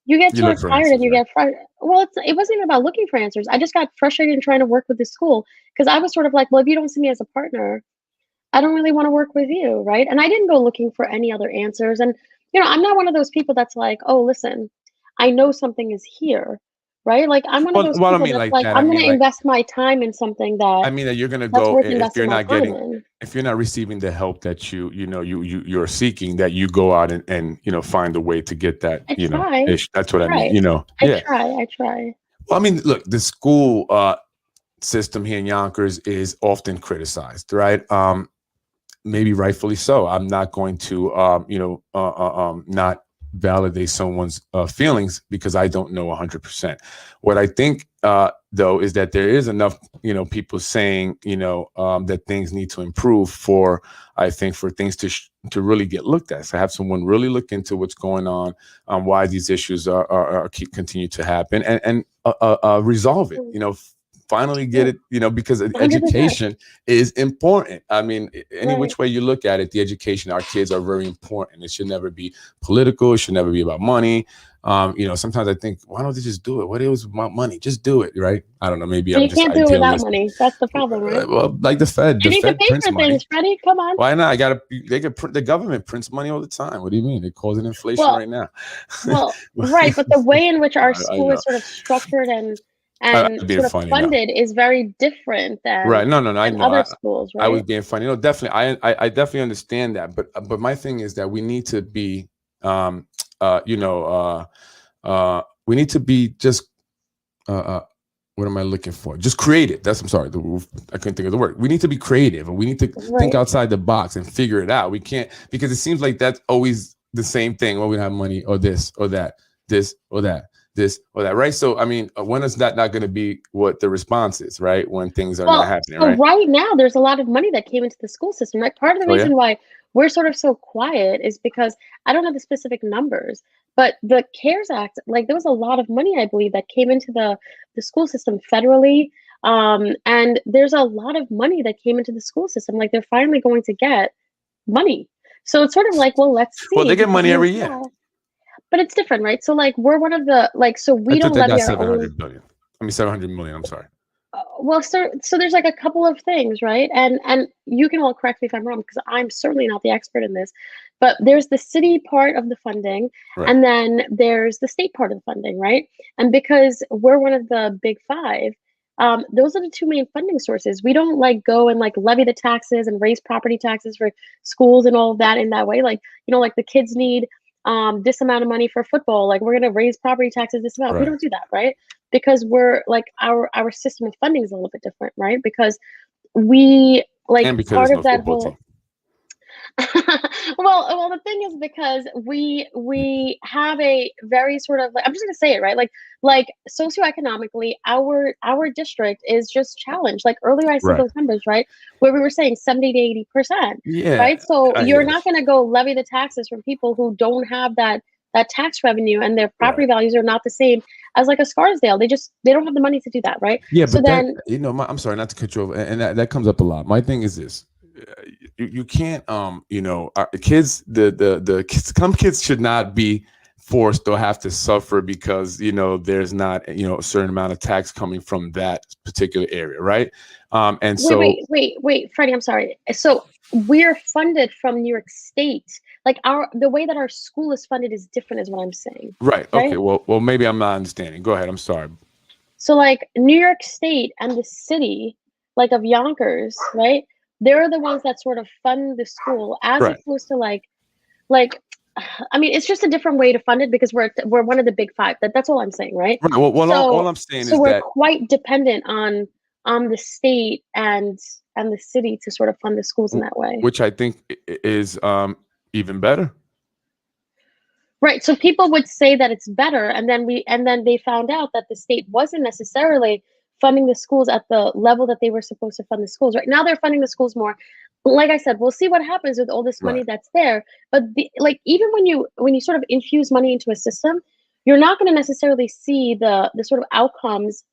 you get sort of tired and you get frustrated. Well, it wasn't even about looking for answers. I just got frustrated in trying to work with the school because I was sort of like, well, if you don't see me as a partner, I don't really want to work with you, right? And I didn't go looking for any other answers. And, I'm not one of those people that's like, oh, listen, I know something is here, right? Like I'm one of those people that's like, I'm going to invest my time in something that that you're going to that's go worth if investing you're my not time getting, in. if you're not receiving the help that you're seeking, that you go out and find a way to get that. That's what I mean. I try. Well, I mean, look, the school system here in Yonkers is often criticized, right? Maybe rightfully so. I'm not going to, not validate someone's feelings because I don't know 100%. What I think, though, is that there is enough, people saying, that things need to improve for things to really get looked at. So have someone really look into what's going on why these issues continue to happen and resolve it. Finally get it, because 100%. Education is important. I mean, any which way you look at it, the education, our kids are very important. It should never be political. It should never be about money. Sometimes I think, why don't they just do it? What is about money? Just do it, right? I don't know. Maybe you can't do it without money. That's the problem, right? Well, like the Fed. You need to pay for things, Freddy. Come on. Why not? The government prints money all the time. What do you mean? They're causing inflation right now. Well, right, but the way in which our school is sort of structured and sort of funded is very different than right. No, I know other schools. Right? I was being funny. Definitely. I definitely understand that. But my thing is that we need to be, we need to be just, what am I looking for? Just creative. I'm sorry. I couldn't think of the word. We need to be creative and we need to think outside the box and figure it out. We can't, because it seems like that's always the same thing. Well, we don't have money or this or that, this or that. This or that, right? So, I mean, when is that not going to be what the response is, right? When things are not happening, right? Right now, there's a lot of money that came into the school system, right? Part of the reason why we're sort of so quiet is because I don't know the specific numbers, but the CARES Act, like there was a lot of money, I believe, that came into the school system federally. And there's a lot of money that came into the school system. Like they're finally going to get money. So it's sort of like, well, let's see. Well, they get money every year. But it's different, right? So like we're one of the so we don't levy our own. 700 million. I'm sorry. Well, so there's like a couple of things, right? And you can all correct me if I'm wrong because I'm certainly not the expert in this. But there's the city part of the funding, and then there's the state part of the funding, right? And because we're one of the big five, those are the two main funding sources. We don't like go and like levy the taxes and raise property taxes for schools and all of that in that way. Like like the kids need this amount of money for football, like we're going to raise property taxes this amount. Right. We don't do that, right? Because we're like our system of funding is a little bit different, right? Because we like And because part there's of no that football whole team. well, the thing is because we have a very sort of like, I'm just gonna say it, right? Like socioeconomically, our district is just challenged. Like earlier I said Right. those numbers, right? Where we were saying 70 to 80%. Yeah. Right. So I you're hear not you. gonna go levy the taxes from people who don't have that tax revenue, and their property values are not the same as like a Scarsdale. They don't have the money to do that, right? Yeah, So but that, then you know, I'm sorry not to cut you off, and that comes up a lot. My thing is this: you can't, you know, our kids, the kids, some kids should not be forced or have to suffer because, you know, there's not, you know, a certain amount of tax coming from that particular area, right? And so wait, Freddie, I'm sorry. So we're funded from New York State. Like the way that our school is funded is different, is what I'm saying. right, Right? okay, well, maybe I'm not understanding. Go ahead. I'm sorry. So like New York State and the city, like of Yonkers, right? They're the ones that sort of fund the school, as Right. opposed to like I mean, it's just a different way to fund it because we're one of the big five. That's all I'm saying, right? Right. Well, So all I'm saying so is we're that, quite dependent on the state and the city to sort of fund the schools in that way. which I think is even better. Right. So people would say that it's better, and then they found out that the state wasn't necessarily funding the schools at the level that they were supposed to fund the schools. Right now they're funding the schools more. Like I said, we'll see what happens with all this money Right. that's there. But like even when you sort of infuse money into a system, you're not going to necessarily see the sort of outcomes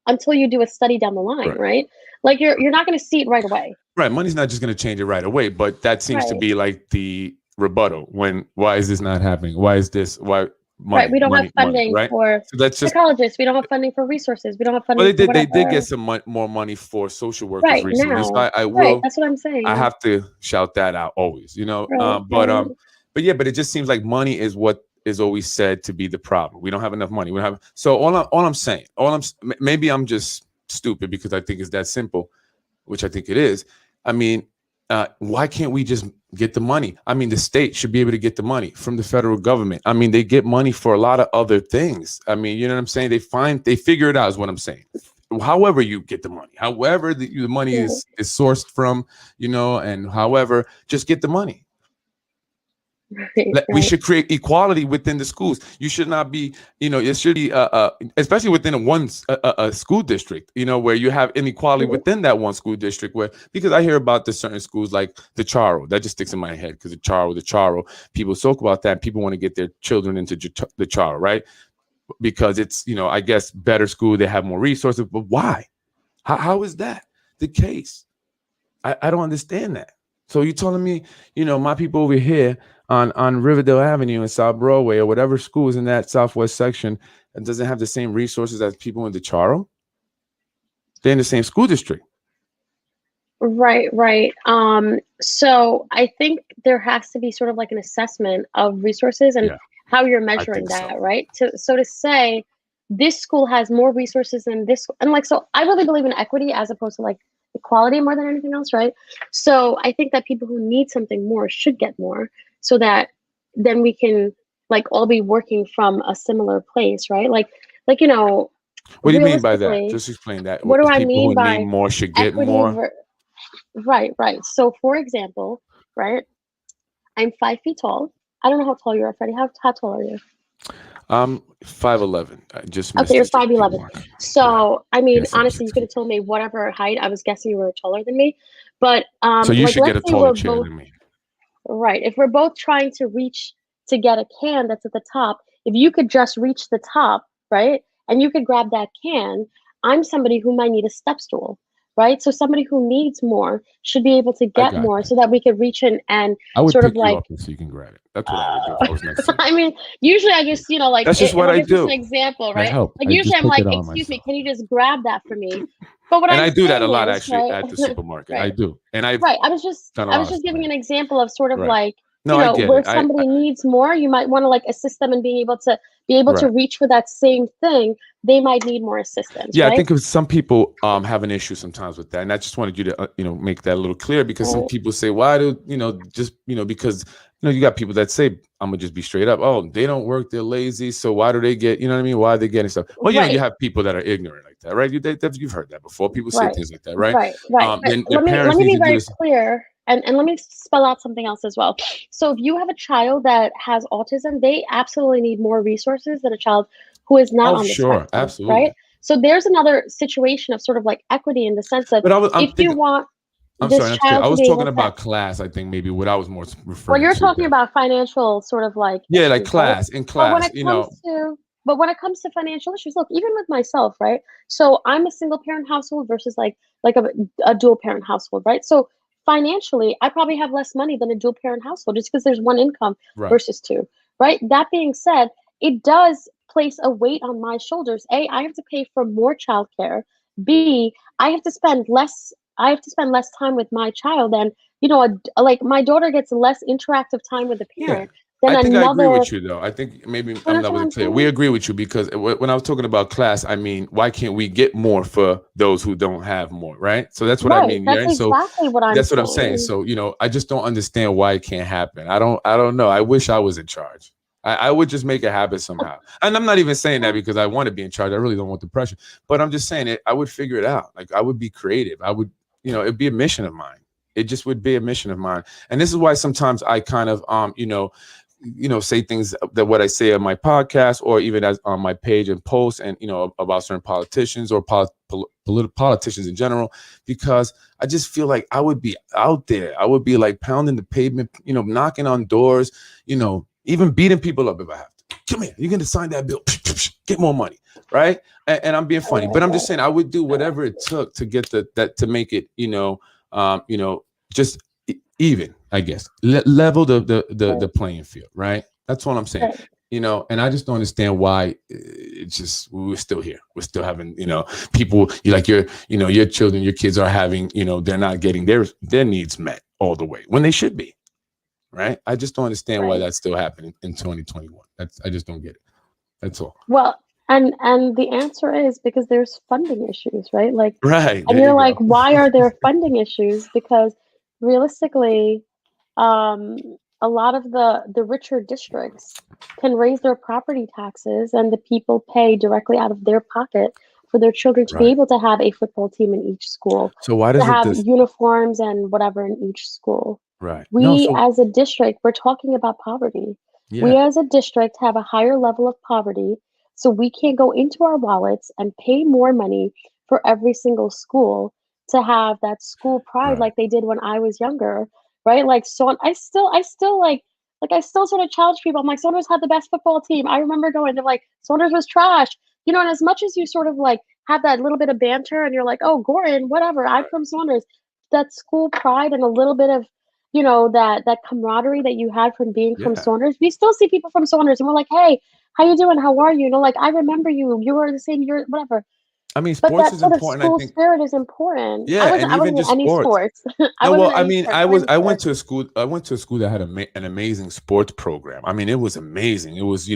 until you do a study down the line, right? Like you're not going to see it right away. Right. Money's not just going to change it right away, but that seems to Right. be like the rebuttal. Why is this not happening? Why is this? Why? Money, Right. We don't have funding right? for So that's just. psychologists. We don't have funding for resources. We don't have funding. Well, For they did whatever. get some more money for social workers Right recently. now. So I will. Right. That's what I'm saying. I have to shout that out always, you know. Right, But yeah, but it just seems like money is what is always said to be the problem. We don't have enough money. We don't have. So all I'm saying, maybe I'm just stupid because I think it's that simple, which I think it is. I mean, why can't we just get the money? I mean, the state should be able to get the money from the federal government. I mean, they get money for a lot of other things. I mean, you know what I'm saying? They figure it out is what I'm saying. However you get the money, however the money is sourced from, you know, and however, just get the money. We should create equality within the schools. You should not be, you know, it should be, especially within a school district, you know, where you have inequality within that one school district. Where, because I hear about the certain schools like the Charo, that just sticks in my head because the Charo, people talk about that. People want to get their children into the Charo, right? Because it's, you know, I guess better school, they have more resources. But why? How is that the case? I don't understand that. So you're telling me, you know, my people over here on Riverdale Avenue and South Broadway or whatever school is in that southwest section and doesn't have the same resources as people in the Charo? They're in the same school district. Right. So I think there has to be sort of like an assessment of resources and how you're measuring that, right? So to say this school has more resources than this, and like, so I really believe in equity as opposed to like equality more than anything else, right? So I think that people who need something more should get more, so that then we can like all be working from a similar place, right? Like you know. What do you mean by that? Just explain that. What do I people mean who by need more should get more? Right. So for example, right, I'm 5 feet tall. I don't know how tall you are, Freddie. How tall are you? 5'11". I just missed. Okay, you're 5'11". So I mean, honestly, you could have told me whatever height. I was guessing you were taller than me, but so you like, should get a taller chair than me. Right. If we're both trying to reach to get a can that's at the top, if you could just reach the top, right, and you could grab that can, I'm somebody who might need a step stool. Right. So somebody who needs more should be able to get more so that we could reach in and I would sort pick of like, you up so you can grab it. That's what I would do if I was next to you. I mean, usually I just, you know, like, that's just what I do. An example, right? I help. Like usually I'm like, excuse me, can you just grab that for me? But what I do that a lot actually at the supermarket. Right. I do. And I was just giving an example of sort of like No, I get where it. somebody needs more, you might want to like assist them in being able to Right. reach for that same thing. They might need more assistance, Yeah, I right? think some people have an issue sometimes with that, and I just wanted you to make that a little clear, because some Right. people say, why do just because you got people that say, I'm gonna just be straight up, oh, they don't work, they're lazy, so why do they get, you know what I mean, why are they getting stuff? Well, you Right. have people that are ignorant like that, right? You've heard that before. People say Right. things like that, right? Right. But Then their let parents me need be to do very this. clear, and let me spell out something else as well. So if you have a child that has autism, they absolutely need more resources than a child who is not Oh, on the sure, spectrum, right? absolutely. So there's another situation of sort of like equity in the sense that But I'm if you thinking, want I'm this sorry, not to cut you. child I to was be talking able to, about class. I think maybe what I was more well, referring you're to talking there. about financial sort of like Yeah, like issues, right? class, in But when class, it comes to financial issues, look, even with myself, right? So I'm a single parent household versus like a dual parent household, right? So financially, I probably have less money than a dual parent household just because there's one income right. versus two, right? That being said, it does place a weight on my shoulders. A, I have to pay for more childcare. B, I have to spend less. I have to spend less time with my child, and like my daughter gets less interactive time with the Yeah. parent than I think I agree another. with you, though. I think maybe You I'm not understand what really I'm clear. We saying? agree with you, because when I was talking about class, I mean, why can't we get more for those who don't have more, right? So that's what I Right. mean, That's right? So exactly what I'm that's what I'm saying. saying. So, I just don't understand why it can't happen. I don't know. I wish I was in charge. I would just make it happen somehow. And I'm not even saying that because I want to be in charge. I really don't want the pressure. But I'm just saying it. I would figure it out. Like, I would be creative. I would, it'd be a mission of mine. It just would be a mission of mine. And this is why sometimes I kind of, say things that what I say on my podcast, or even as on my page and posts, and about certain politicians or politicians in general, because I just feel like I would be out there. I would be like pounding the pavement, knocking on doors, even beating people up if I have to. Come here, you're gonna sign that bill. Get more money, right? And I'm being funny, but I'm just saying I would do whatever it took to get that to make it, just even, I guess, level the playing field, right? That's all I'm saying. Right. And I just don't understand why it's just we're still here. We're still having, people like your children, your kids are having, they're not getting their needs met all the way when they should be, right? I just don't understand why Right. that's still happening in 2021. I just don't get it. That's all. Well, and the answer is because there's funding issues, right? Like, Right. and There you you're like, go. why are there funding issues? Because realistically, a lot of the richer districts can raise their property taxes, and the people pay directly out of their pocket for their children to be Right. able to have a football team in each school, So why to doesn't have this? uniforms and whatever in each school. Right. No. We So as a district, we're talking about poverty. We yeah. as a district have a higher level of poverty, so we can't go into our wallets and pay more money for every single school to have that school pride Right. like they did when I was younger, right? Like, so I still like I still sort of challenge people. I'm like, Saunders had the best football team. I remember going, they're like, Saunders was trash. And as much as you sort of like have that little bit of banter and you're like, oh, Gordon, whatever, I'm Right. from Saunders, that school pride and a little bit of that camaraderie that you had from being from Yeah. Saunders. We still see people from Saunders and we're like, hey, how you doing? How are you? Like, I remember you. You were the same year, whatever. I mean, But sports that is sort of important. I school think. spirit is important. I Yeah, wasn't and I even wasn't in just any sports. sports. I No, wasn't well, in I any mean, sports or any I went sports. to a school. I went to a school that had an amazing sports program. I mean, it was amazing. It was,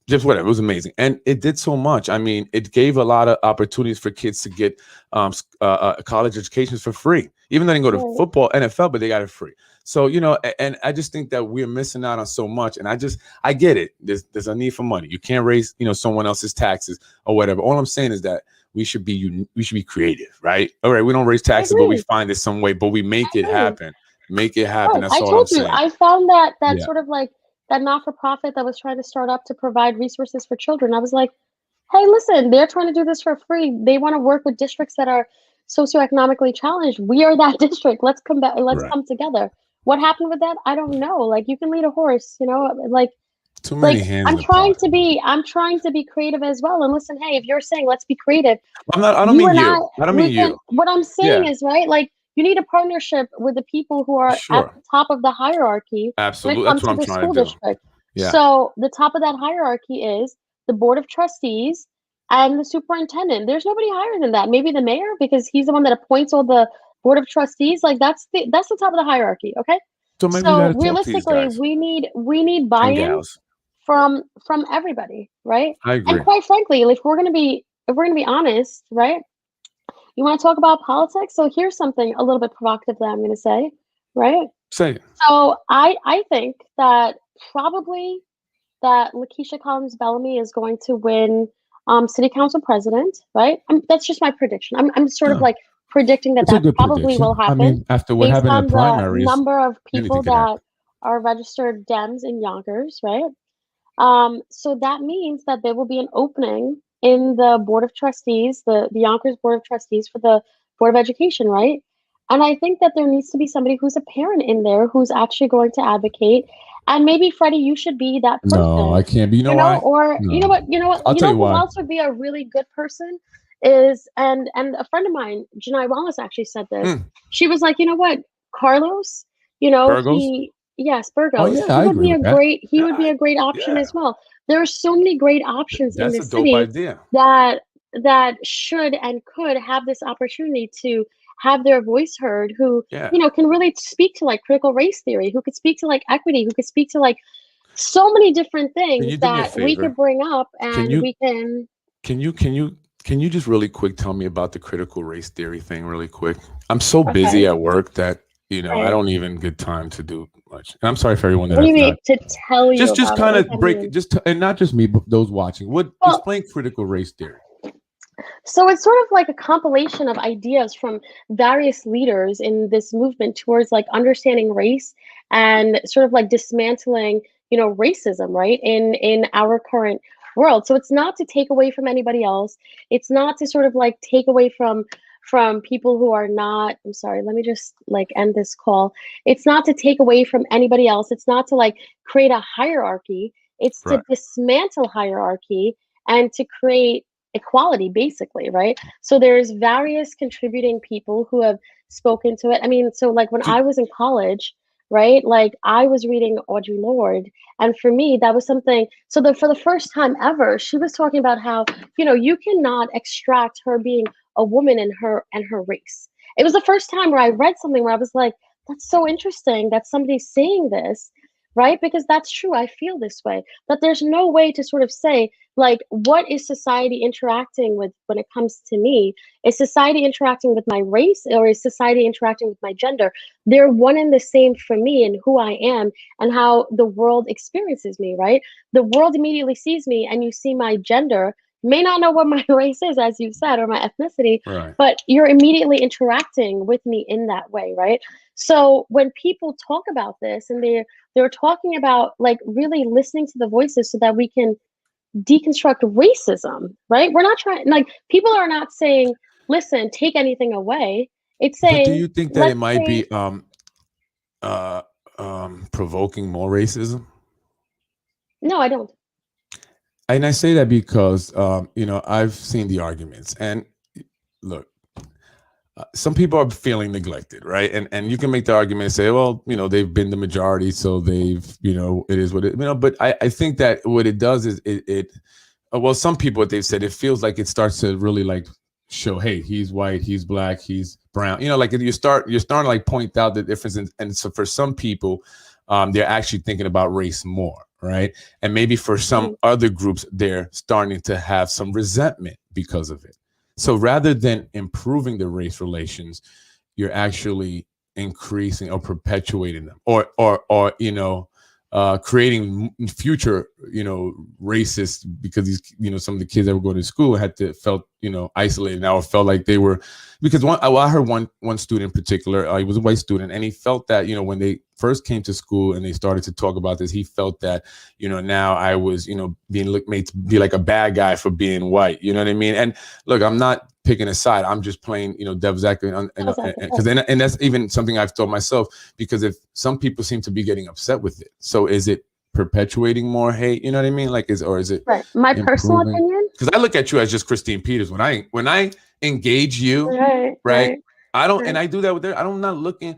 just whatever. It was amazing, and it did so much. I mean, it gave a lot of opportunities for kids to get college educations for free. Even though they didn't go to Right. football, NFL, but they got it free. So and I just think that we're missing out on so much. And I get it. There's a need for money. You can't raise someone else's taxes or whatever. All I'm saying is that we should be creative, right? All right, we don't raise I taxes, but we agree. find it some way, but we make I it agree. happen. Make it happen. Right. That's I all I'm told you. saying. I found that Yeah. sort of like that not-for-profit that was trying to start up to provide resources for children. I was like, hey, listen, they're trying to do this for free. They want to work with districts that are socioeconomically challenged. We are that district. Let's come back. Let's Right. come together. What happened with that? I don't know. Like, you can lead a horse, Too like many hands in I'm the trying pot. to be I'm trying to be creative as well. And listen, hey, if you're saying let's be creative, I don't you mean and I, you. I don't we mean can, you. what I'm saying Yeah. is, right, like you need a partnership with the people who are at Sure. the top of the hierarchy when it Absolutely. That's comes what to I'm the trying school to do. district. Yeah. So the top of that hierarchy is the board of trustees and the superintendent. There's nobody higher than that. Maybe the mayor, because he's the one that appoints all the board of trustees. Like that's the top of the hierarchy. Okay. So maybe we got So to talk to these realistically, guys we need and buy-in gals. from everybody, right? I And agree. quite frankly, if we're gonna be honest, right? You want to talk about politics? So here's something a little bit provocative that I'm going to say, right? Say it. So I think that probably that Lakeisha Collins Bellamy is going to win city council president, right? That's just my prediction. I'm sort of No, like predicting that it's a that good probably will prediction. I happen mean, after what based happened in the on the primaries, number of anything people could that happen. are registered Dems in Yonkers, right? So that means that there will be an opening in the Board of Trustees, the Yonkers Board of Trustees for the Board of Education, right? And I think that there needs to be somebody who's a parent in there who's actually going to advocate. And maybe Freddie, you should be that No, I person, can't be. You know why? or No. I'll you tell know you who why. else would be a really good person is and a friend of mine, Janai Wallace, actually said this. Mm. She was like, you know what, Carlos, Burgos? yes, Oh Burgos, yeah, I agree with that. he Yeah, would be a great option yeah. as well. There are so many great options in That's the a dope city idea. that should and could have this opportunity to have their voice heard, who Yeah. can really speak to like critical race theory, who could speak to like equity, who could speak to like so many different Can things you do me a that we favor? could bring up Can and you we can. can you can you can you just really quick tell me about the critical race theory thing really quick? I'm so busy Okay, at work that I right. don't even get time to do much. And I'm sorry for everyone that What do you has mean not. to tell you Just about it? kind What does of that break it, mean? and not just me, but those watching. What Well, explain critical race theory? so it's sort of like a compilation of ideas from various leaders in this movement towards like understanding race and sort of like dismantling, racism, right? In our current world. So it's not to take away from anybody else. It's not to sort of like take away from people who are not, I'm sorry, let me just like end this call. It's not to take away from anybody else. It's not to like create a hierarchy. It's to Right. dismantle hierarchy and to create equality, basically, right? So there's various contributing people who have spoken to it. I mean, so like when Do, I was in college, right, like I was reading Audre Lorde, and for me that was something. So for the first time ever, she was talking about how you cannot extract her being a woman and her race. It was the first time where I read something where I was like, that's so interesting that somebody's saying this, right? Because that's true. I feel this way. That there's no way to sort of say, like, what is society interacting with when it comes to me? Is society interacting with my race, or is society interacting with my gender? They're one and the same for me and who I am and how the world experiences me, right? The world immediately sees me, and you see my gender, may not know what my race is, as you said, or my ethnicity, right. but you're immediately interacting with me in that way, right? So when people talk about this, and they're talking about like really listening to the voices so that we can deconstruct racism, right? We're not trying, like, people are not saying, listen, take anything away. It's But do saying, you think that it let's might say, be uh provoking more racism? no, I don't. And I say that because I've seen the arguments, and look, some people are feeling neglected, right? And you can make the argument and say, well, they've been the majority, so they've, it is what it, but I think that what it does is well, some people, what they've said, it feels like it starts to really like show, hey, he's white, he's black, he's brown, like you're starting to like point out the difference. And so for some people, they're actually thinking about race more, right? And maybe for some Mhm. other groups, they're starting to have some resentment because of it. So rather than improving the race relations, you're actually increasing or perpetuating them, or creating future, racist, because these, some of the kids that were going to school felt, isolated now, or felt like they were, because I heard one student in particular, he was a white student, and he felt that, when they first came to school and they started to talk about this, he felt that, now I was, being made to be like a bad guy for being white. You know what I mean? And look, I'm not picking a side. I'm just playing, devil's advocate, because and that's even something I've thought myself, because if some people seem to be getting upset with it, so is it perpetuating more hate? You know what I mean? Like, is it Right. My personal improving? opinion. Because I look at you as just Christine Peters. When I engage you, Right. right? Right. I don't, and Right. I do that with their, I'm not looking,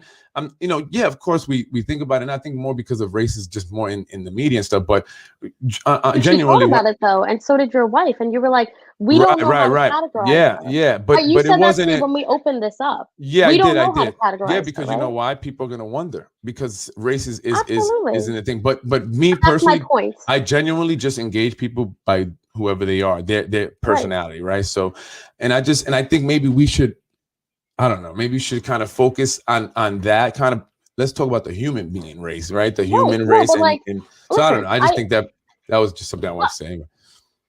you know, yeah, of course we think about it. And I think more because of race is just more in the media and stuff, but But you thought genuinely about it though, and so did your wife, and you were like, "We don't right, know right, how to right. categorize Yeah, her." yeah. Right? You But it said that to wasn't me it. when we opened this up. Yeah, We I did. don't I know how to did. Yeah, categorize her, because you know right? why? People are gonna wonder because race Absolutely. isn't a thing. But me That's my personally, point. I genuinely just engage people by whoever they are, their Right. personality, right? So, and I think maybe we should, I don't know, maybe we should kind of focus on that kind of. Let's talk about the human being race, right? The Right. human No, race, but like, and so I don't listen, know. I just think that was just something I well, wanted to say. Anyway.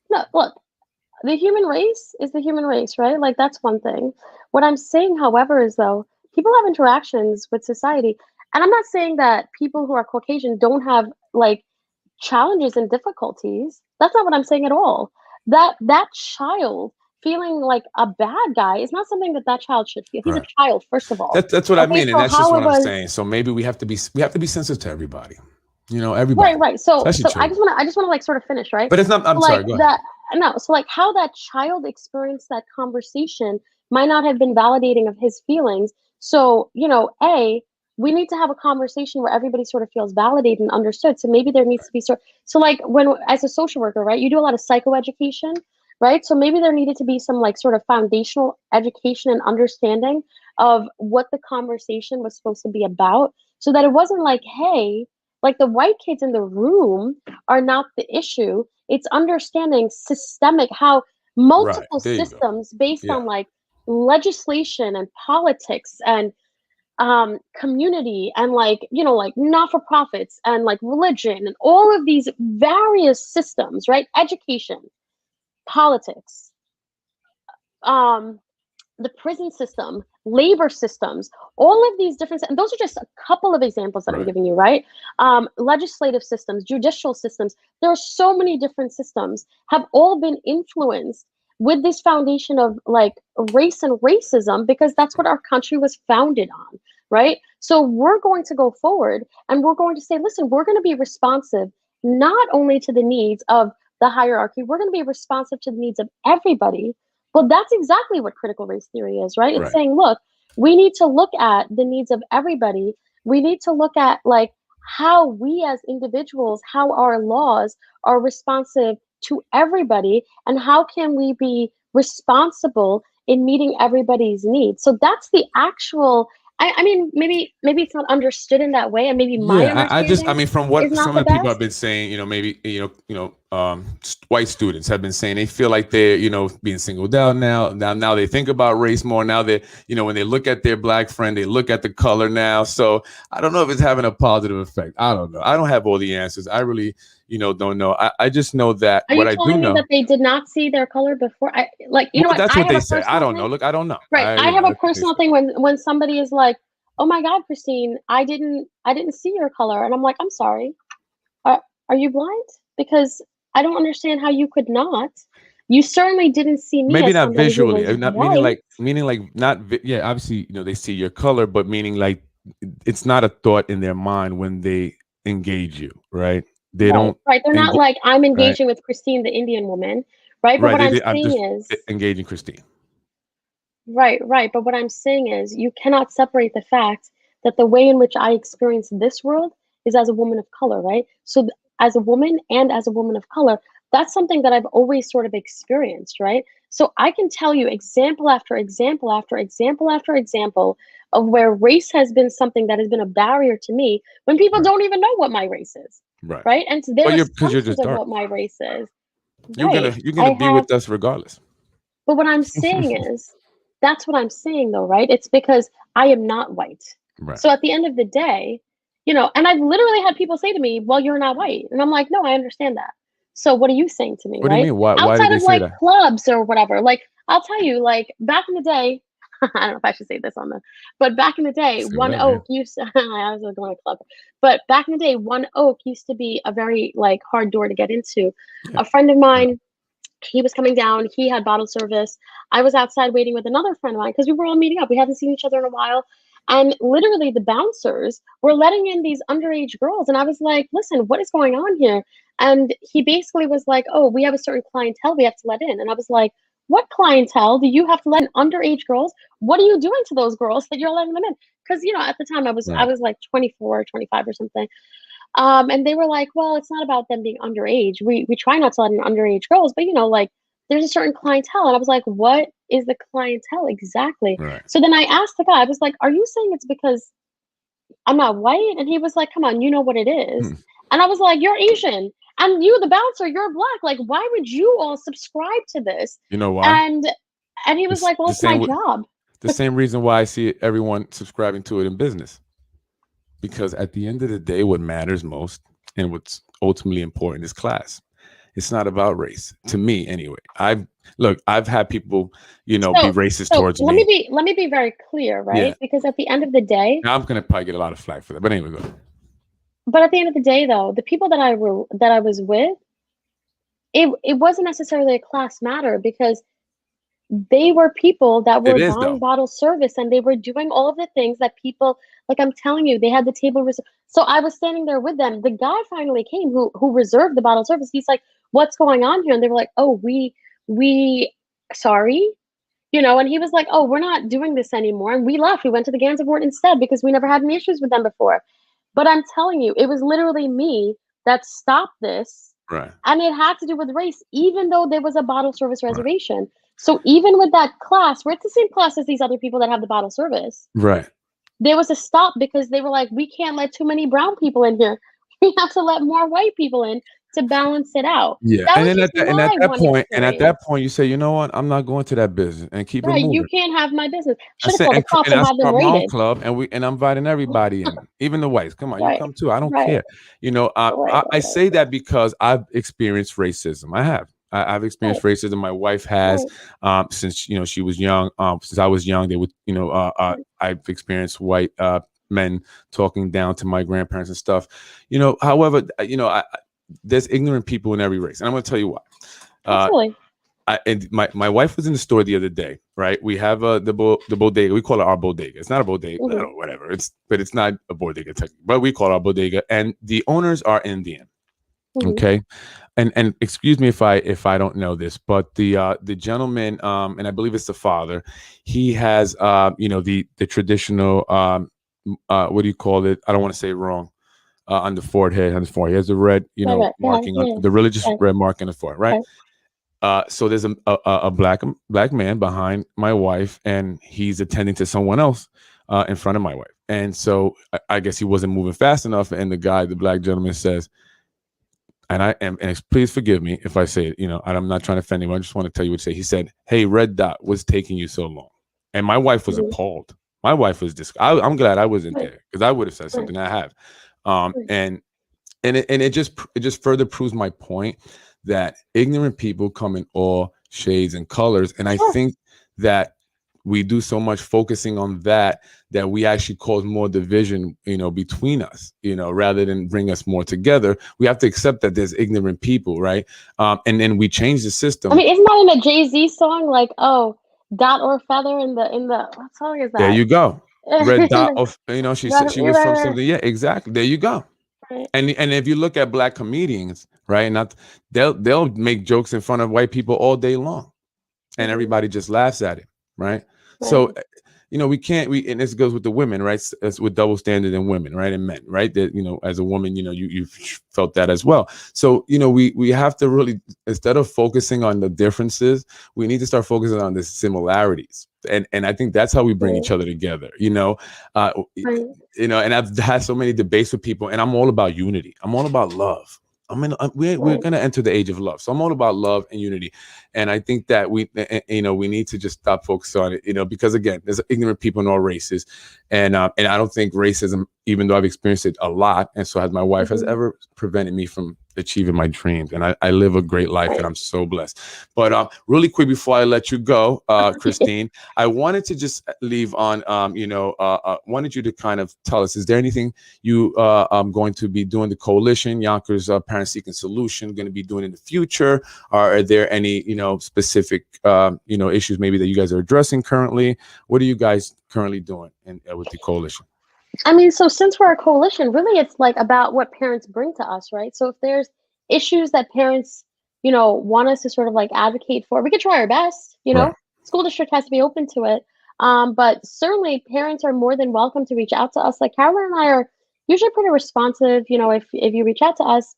no, look, the human race is the human race, right? Like that's one thing. What I'm saying, however, is though people have interactions with society, and I'm not saying that people who are Caucasian don't have like challenges and difficulties. That's not what I'm saying at all. That child feeling like a bad guy is not something that that child should feel. He's a Right. child, first of all. That's what I Okay, mean, and so that's just how what it I'm was saying. So maybe we have to be sensitive to everybody, you know, right, everybody, right. So especially children. I just wanna like sort of finish, right? But it's not. So I'm like sorry. Go ahead. that no, so like how that child experienced that conversation might not have been validating of his feelings. So, we need to have a conversation where everybody sort of feels validated and understood. So maybe there needs to be so like when as a social worker, right, you do a lot of psychoeducation, right? So maybe there needed to be some like sort of foundational education and understanding of what the conversation was supposed to be about so that it wasn't like, hey, like the white kids in the room are not the issue. It's understanding systemic how Right. multiple There you go. systems based Yeah. on like legislation and politics and community and like like not-for-profits and like religion and all of these various systems, right? Education, politics, um the prison system, labor systems, all of these different, and those are just a couple of examples that I'm Right. giving you, right? Legislative systems, judicial systems. There are so many different systems have all been influenced with this foundation of like race and racism because that's what our country was founded on, right? So we're going to go forward and we're going to say, listen, we're going to be responsive not only to the needs of the hierarchy, we're going to be responsive to the needs of everybody. Well, that's exactly what critical race theory is, right? It's Right. saying, look, we need to look at the needs of everybody. We need to look at like how we as individuals, how our laws are responsive to everybody, and how can we be responsible in meeting everybody's needs. So that's the actual. I mean, maybe it's not understood in that way, and maybe my Yeah, I understanding mean, from is what not some the of the people have best. been saying, maybe, white students have been saying they feel like they're, being singled out now they think about race more. Now they, when they look at their black friend, they look at the color now. So I don't know if it's having a positive effect. I don't know. I don't have all the answers. I really, don't know. I just know that Are what you I do telling me know, that they did not see their color before? I like, you well, know what? that's I what have they a say. I personal don't know. thing. Look, I don't know. Right. I have a That's what they personal say. thing when somebody is like, "Oh my God, Christine, I didn't see your color," and I'm like, "I'm sorry. Are you blind? Because I don't understand how you could not. You certainly didn't see me Maybe as not somebody who visually, was not white." meaning like not yeah, obviously, they see your color, but meaning like it's not a thought in their mind when they engage you, right? They Right. don't Right. They're not engage, like I'm right? engaging with Christine, the Indian woman, right? But Right. what I'm I'm saying just is, engaging Christine. right, right. But what I'm saying is, you cannot separate the fact that the way in which I experience this world is as a woman of color, right? So, as a woman and as a woman of color, that's something that I've always sort of experienced, right? So, I can tell you example after example after example after example of where race has been something that has been a barrier to me when people Right. don't even know what my race is, Right. right? And their Well, because you're assumptions just of dark. what my race is, You're right? gonna I be have with us regardless. but what I'm saying is, that's what I'm saying though, right? It's because I am not white. Right. So at the end of the day, and I've literally had people say to me, "Well, you're not white." And I'm like, "No, I understand that." So what are you saying to me, What do you right? mean? Why did Outside they of say like that? clubs or whatever, like I'll tell you, like back in the day, I don't know if I should say this on the, but back in the day, Say One whatever. Yeah. Oak used to, I was going to club, but back in the day, One Oak used to be a very like hard door to get into. Yeah. A friend of mine, he was coming down, he had bottle service. I was outside waiting with another friend of mine because we were all meeting up. We hadn't seen each other in a while. And literally, the bouncers were letting in these underage girls. And I was like, listen, what is going on here? And he basically was like, oh, we have a certain clientele we have to let in. And I was like, what clientele do you have to let in underage girls? What are you doing to those girls that you're letting them in? Because, you know, at the time I Right. was like 24, 25 or something. And they were like, well, it's not about them being underage. We try not to let in underage girls, but you know, like there's a certain clientele. And I was like, what is the clientele exactly? Right. So then I asked the guy, I was like, are you saying it's because I'm not white? And he was like, come on, you know what it is. Hmm. And I was like, you're Asian. And you, the bouncer, you're black. Like, why would you all subscribe to this? You know why? And he was like, well, The it's my same job. the same reason why I see everyone subscribing to it in business. Because at the end of the day, what matters most and what's ultimately important is class. It's not about race, to me anyway. I've had people, be racist towards let me. me be very clear, right? Yeah. Because at the end of the day, Now I'm gonna probably get a lot of flack for that. But anyway, go ahead. but at the end of the day, though, the people that I was with, it wasn't necessarily a class matter because they were people that It were is buying though. bottle service and they were doing all of the things that people, like I'm telling you, they had the table so I was standing there with them. The guy finally came who reserved the bottle service. He's like, what's going on here? And they were like, oh, we sorry, you know. And he was like, oh, we're not doing this anymore. And we left. We went to the Gansevoort instead because we never had any issues with them before. But I'm telling you, it was literally me that stopped this. Right. And it had to do with race, even though there was a bottle service Right. reservation. So even with that class, we're at the same class as these other people that have the bottle service. Right. There was a stop because they were like, we can't let too many brown people in here. We have to let more white people in to balance it out. Yeah. That And was then just my one at experience. that point, you say, you know what? I'm not going to that business and keep it Right, you moving. can't have my business. I Should have said, called the cops and and I had them start my own raided. club, and I'm inviting everybody in, even the whites. Come on, you Right, come too. I don't right, care. I say that because I've experienced racism. I have. I've experienced racism. My wife has, since she was young. Since I was young, they would, I've experienced white men talking down to my grandparents and stuff. However, there's ignorant people in every race, and I'm going to tell you why. Absolutely. And my wife was in the store the other day, right? We have the bodega. We call it our bodega. It's not a bodega, whatever. But it's not a bodega technically, but we call it our bodega. And the owners are Indian. Okay. And excuse me if I don't know this, but the gentleman, and I believe it's the father, he has the traditional what do you call it? I don't want to say it wrong. On the forehead, he has the red, marking on the religious red mark on the forehead, right? So there's a black man behind my wife, and he's attending to someone else in front of my wife. And so I guess he wasn't moving fast enough. And the black gentleman says, and please forgive me if I say it, and I'm not trying to offend anyone. I just want to tell you what to say. He said, "Hey, red dot, what's taking you so long?" And my wife was appalled. My wife was I'm glad I wasn't there because I would have said something. I have, and it just further proves my point that ignorant people come in all shades and colors. And I think that we do so much focusing on that we actually cause more division, between us, rather than bring us more together. We have to accept that there's ignorant people, right? And then we change the system. I mean, isn't that in a Jay-Z song? Like, oh, dot or feather in the what song is that? There you go. Red dot of, she said she was from something. Yeah, exactly. There you go. Right. And if you look at black comedians, right, they'll make jokes in front of white people all day long, and everybody just laughs at it, right? So, we can't. And this goes with the women, right? It's with double standard in women, right, and men, right? That as a woman, you felt that as well. So, we have to really, instead of focusing on the differences, we need to start focusing on the similarities. And I think that's how we bring each other together, and I've had so many debates with people, and I'm all about unity. I'm all about love. We're going to enter the age of love. So I'm all about love and unity. And I think that we need to just stop focusing on it, because again, there's ignorant people in all races. And I don't think racism, even though I've experienced it a lot, and so has my wife, has ever prevented me from achieving my dreams. And I live a great life, and I'm so blessed. But really quick before I let you go, Christine, I wanted to just leave on, wanted you to kind of tell us, is there anything you going to be doing, the coalition, Yonkers Parents Seeking Solutions, going to be doing in the future? Are there any, specific, issues maybe that you guys are addressing currently? What are you guys currently doing with the coalition? I mean, so since we're a coalition, really it's like about what parents bring to us, right? So if there's issues that parents, want us to sort of like advocate for. We could try our best, Right. school district has to be open to it. But certainly parents are more than welcome to reach out to us. Like Carolyn and I are usually pretty responsive, if you reach out to us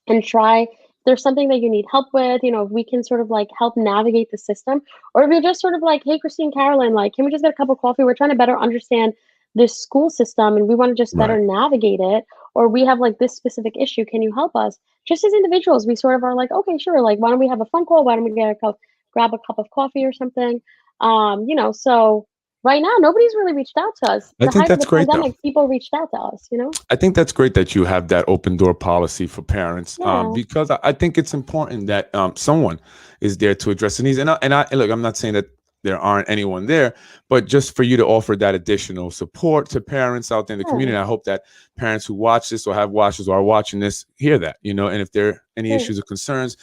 and try, if there's something that you need help with, if we can sort of like help navigate the system, or if you're just sort of like, hey, Christine, Carolyn, like, can we just get a cup of coffee? We're trying to better understand this school system and we want to just better Right. navigate it, or we have like this specific issue. Can you help us? Just as individuals, we sort of are like, okay, sure. Like, why don't we have a phone call? Why don't we grab a cup of coffee or something? So right now, nobody's really reached out to us. I The think height of that's the great, though. pandemic, people reached out to us. I think that's great that you have that open door policy for parents, Yeah. because I think it's important that someone is there to address the needs. And I look, I'm not saying that there aren't anyone there, but just for you to offer that additional support to parents out there in the community. I hope that parents who watch this or have watched this or are watching this hear that, and if there are any issues or concerns,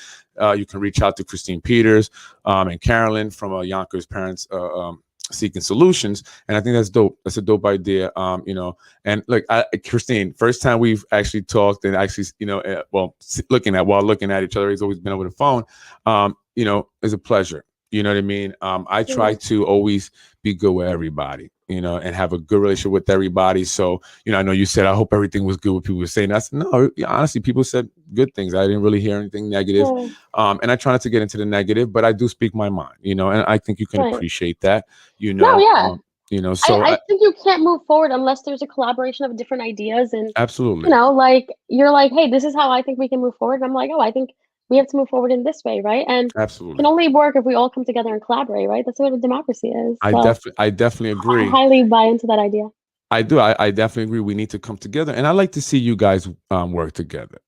you can reach out to Christine Peters and Carolyn from Yonkers Parents Seeking Solutions. And I think that's dope. That's a dope idea. And look, Christine, first time we've actually talked and actually, looking at each other, he's always been over the phone, is a pleasure. You know what I mean? I try to always be good with everybody, and have a good relationship with everybody. So, I know you said, I hope everything was good. What people were saying. I said, no, honestly, people said good things. I didn't really hear anything negative. And I try not to get into the negative, but I do speak my mind, and I think you can appreciate that, No, yeah. So I think you can't move forward unless there's a collaboration of different ideas. And, absolutely. like, you're like, hey, this is how I think we can move forward. And I'm like, oh, I think we have to move forward in this way, right? And absolutely, it can only work if we all come together and collaborate, right? That's what a democracy is. I definitely agree. I highly buy into that idea. I do. I definitely agree. We need to come together, and I like to see you guys work together.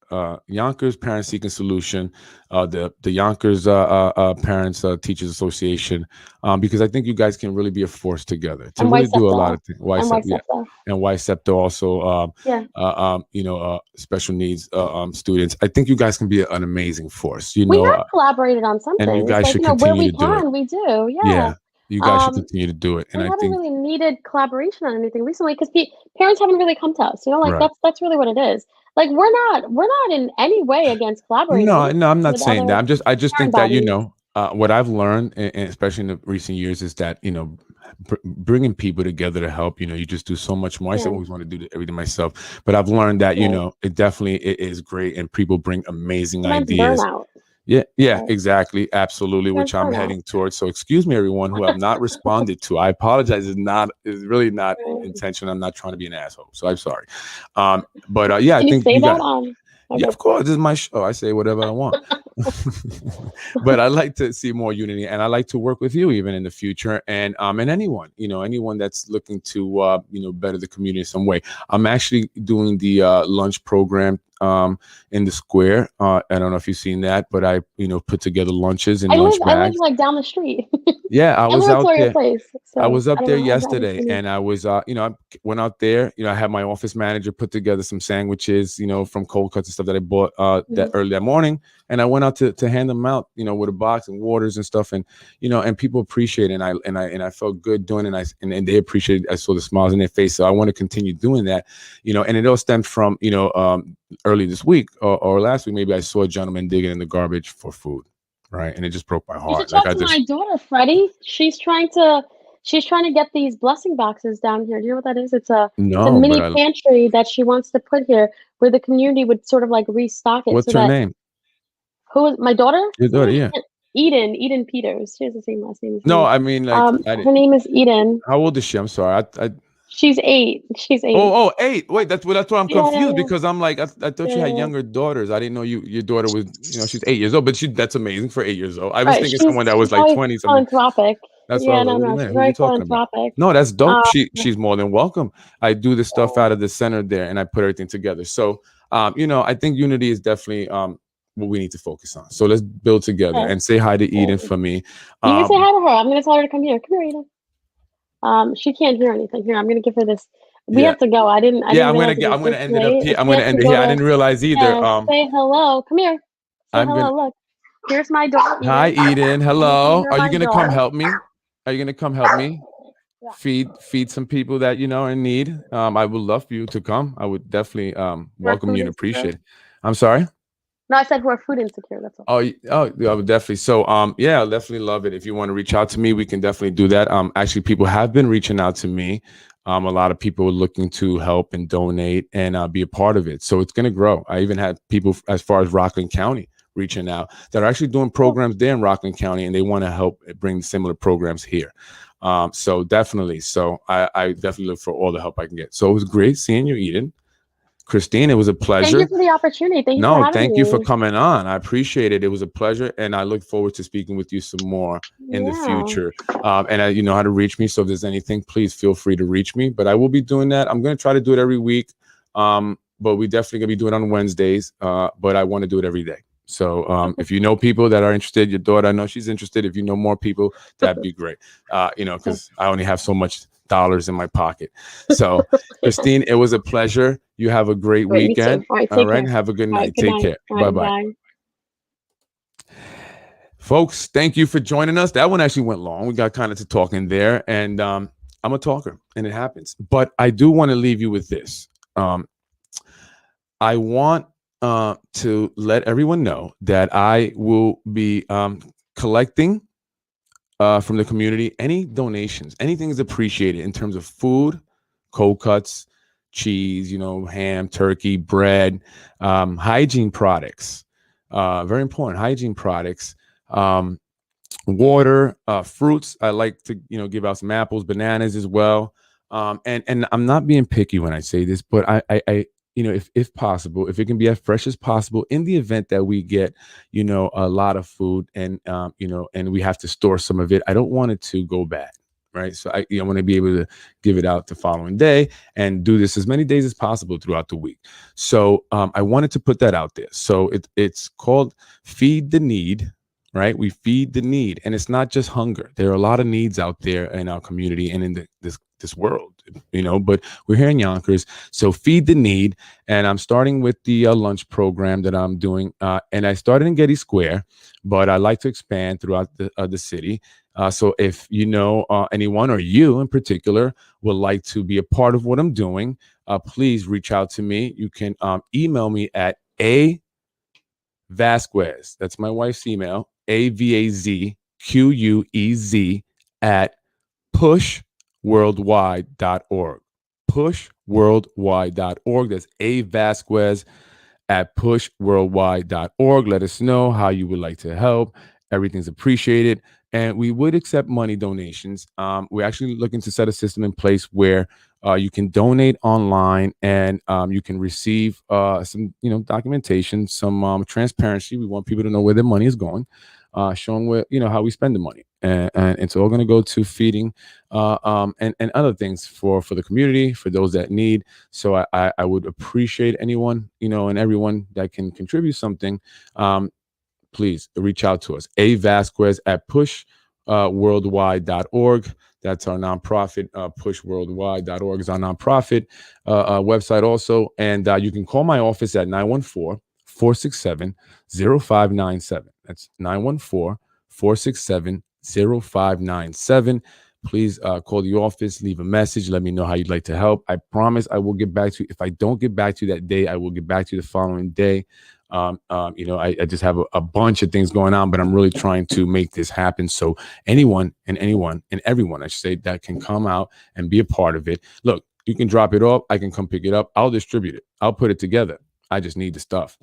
Yonkers Parents Seeking Solution, the Yonkers Parents Teachers Association, because I think you guys can really be a force together to really do a lot of things. And YSEPTA also, special needs students. I think you guys can be an amazing force. We have collaborated on something, and you guys should continue to do it. We do, yeah. You guys should continue to do it. And we I haven't think really needed collaboration on anything recently because parents haven't really come to us. That's really what it is. Like we're not in any way against collaborating. No, I'm not saying that. I just think that what I've learned, and especially in the recent years, is that bringing people together to help. You just do so much more. I always want to do everything myself, but I've learned that it definitely is great, and people bring amazing ideas. Burnout. Yeah, exactly. Absolutely. Which I'm heading towards. So excuse me, everyone who have not responded to. I apologize. It's really not intentional. I'm not trying to be an asshole. So I'm sorry. But I think you that yeah, of course. This is my show. I say whatever I want. But I like to see more unity, and I like to work with you even in the future, and anyone, anyone that's looking to better the community in some way. I'm actually doing the lunch program in the square. I don't know if you've seen that, but I put together lunches and lunch bags. I live like down the street. Yeah, I was out there. I was up there know yesterday, and I was I went out there. I had my office manager put together some sandwiches, from cold cuts and stuff that I bought that early that morning, and I went out to hand them out, with a box and waters and stuff, and and people appreciate it, and I felt good doing it, and they appreciated. I saw the smiles in their face, so I want to continue doing that, and it all stemmed from early this week or last week, maybe I saw a gentleman digging in the garbage for food, right, and it just broke my heart. You should talk to my daughter, Freddie. She's trying to get these blessing boxes down here. Do you know what that is? It's a mini pantry that she wants to put here, where the community would sort of like restock it. What's her name? Who is my daughter? Your daughter, yeah. Eden Peters. She has the same last name as me. No, I mean, like, her name is Eden. How old is she? I'm sorry. She's 8. She's 8. Oh, 8. Wait, that's what I'm confused because I'm like, I thought you had younger daughters. I didn't know your daughter was, she's 8 years old, but that's amazing for 8 years old. I was thinking someone that was like 20 something. Philanthropic. That's what I was like, she's very philanthropic. No, that's dope. She's more than welcome. I do the stuff out of the center there, and I put everything together. So, I think unity is definitely what we need to focus on. So let's build together and say hi to Eden for me. You can say hi to her. I'm going to tell her to come here. Come here, Eden. She can't hear anything. Here, I'm going to give her this. We have to go. I'm going to end it up here. I'm going to end it here. I didn't realize either. Say hello. Come here. Say hello. Look. Here's my daughter. Hi, Eden. Hello. Are you going to come help me? Are you going to come help me? Yeah. Feed some people that are in need. I would love for you to come. I would definitely welcome you and appreciate it. I'm sorry. No, I said who are food insecure. That's all. Yeah, I would definitely. So, yeah, I'll definitely love it. If you want to reach out to me, we can definitely do that. Actually, people have been reaching out to me. A lot of people are looking to help and donate and be a part of it. So it's going to grow. I even had people as far as Rockland County reaching out that are actually doing programs there in Rockland County, and they want to help bring similar programs here. So definitely. So I definitely look for all the help I can get. So it was great seeing you, Eden. Christine, it was a pleasure. Thank you for the opportunity. Thank you for No, having thank me. you for coming on. I appreciate it. It was a pleasure, and I look forward to speaking with you some more in the future. And you know how to reach me. So if there's anything, please feel free to reach me. But I will be doing that. I'm going to try to do it every week. But we definitely going to be doing it on Wednesdays. But I want to do it every day. So if you know people that are interested, your daughter, I know she's interested. If you know more people, that'd be great. You know, because I only have so much dollars in my pocket. So Christine, it was a pleasure. You have a great weekend. All right. Have a good night. Take care. Bye-bye. Folks, thank you for joining us. That one actually went long. We got kind of to talking there, and I'm a talker, and it happens. But I do want to leave you with this. I want to let everyone know that I will be collecting from the community any donations. Anything is appreciated in terms of food, cold cuts, cheese, you know, ham, turkey, bread, hygiene products, very important, hygiene products, water, fruits. I like to, you know, give out some apples, bananas as well. And I'm not being picky when I say this, but I you know, if possible, if it can be as fresh as possible, in the event that we get, you know, a lot of food and, you know, and we have to store some of it, I don't want it to go bad. Right. So I want to be able to give it out the following day and do this as many days as possible throughout the week. So I wanted to put that out there. So it's called Feed the Need. Right. We feed the need. And it's not just hunger. There are a lot of needs out there in our community and in this world, you know, but we're here in Yonkers. So feed the need. And I'm starting with the lunch program that I'm doing. And I started in Getty Square, but I like to expand throughout the city. So if you know anyone or you in particular would like to be a part of what I'm doing, please reach out to me. You can email me at Vazquez. That's my wife's email. AVAZQUEZ at pushworldwide.org. Pushworldwide.org. That's Vazquez at pushworldwide.org. Let us know how you would like to help. Everything's appreciated. And we would accept money donations. We're actually looking to set a system in place where you can donate online and you can receive some, you know, documentation, some transparency. We want people to know where their money is going, showing where, you know, how we spend the money. And it's all going to go to feeding and other things for the community, for those that need. So I would appreciate anyone, you know, and everyone that can contribute something. Please reach out to us. Vazquez at pushworldwide.org. That's our nonprofit. Pushworldwide.org is our nonprofit website also. And you can call my office at 914-467-0597. That's 914-467-0597. Please call the office, leave a message, let me know how you'd like to help. I promise I will get back to you. If I don't get back to you that day, I will get back to you the following day. You know, I just have a bunch of things going on, but I'm really trying to make this happen. So anyone and everyone, I should say, that can come out and be a part of it. Look, you can drop it off. I can come pick it up. I'll distribute it. I'll put it together. I just need the stuff.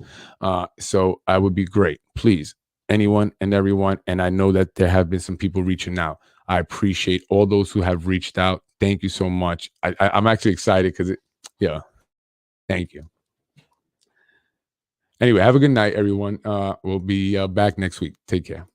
So I would be great. Please, anyone and everyone. And I know that there have been some people reaching out. I appreciate all those who have reached out. Thank you so much. I'm actually excited because thank you. Anyway, have a good night, everyone. We'll be back next week. Take care.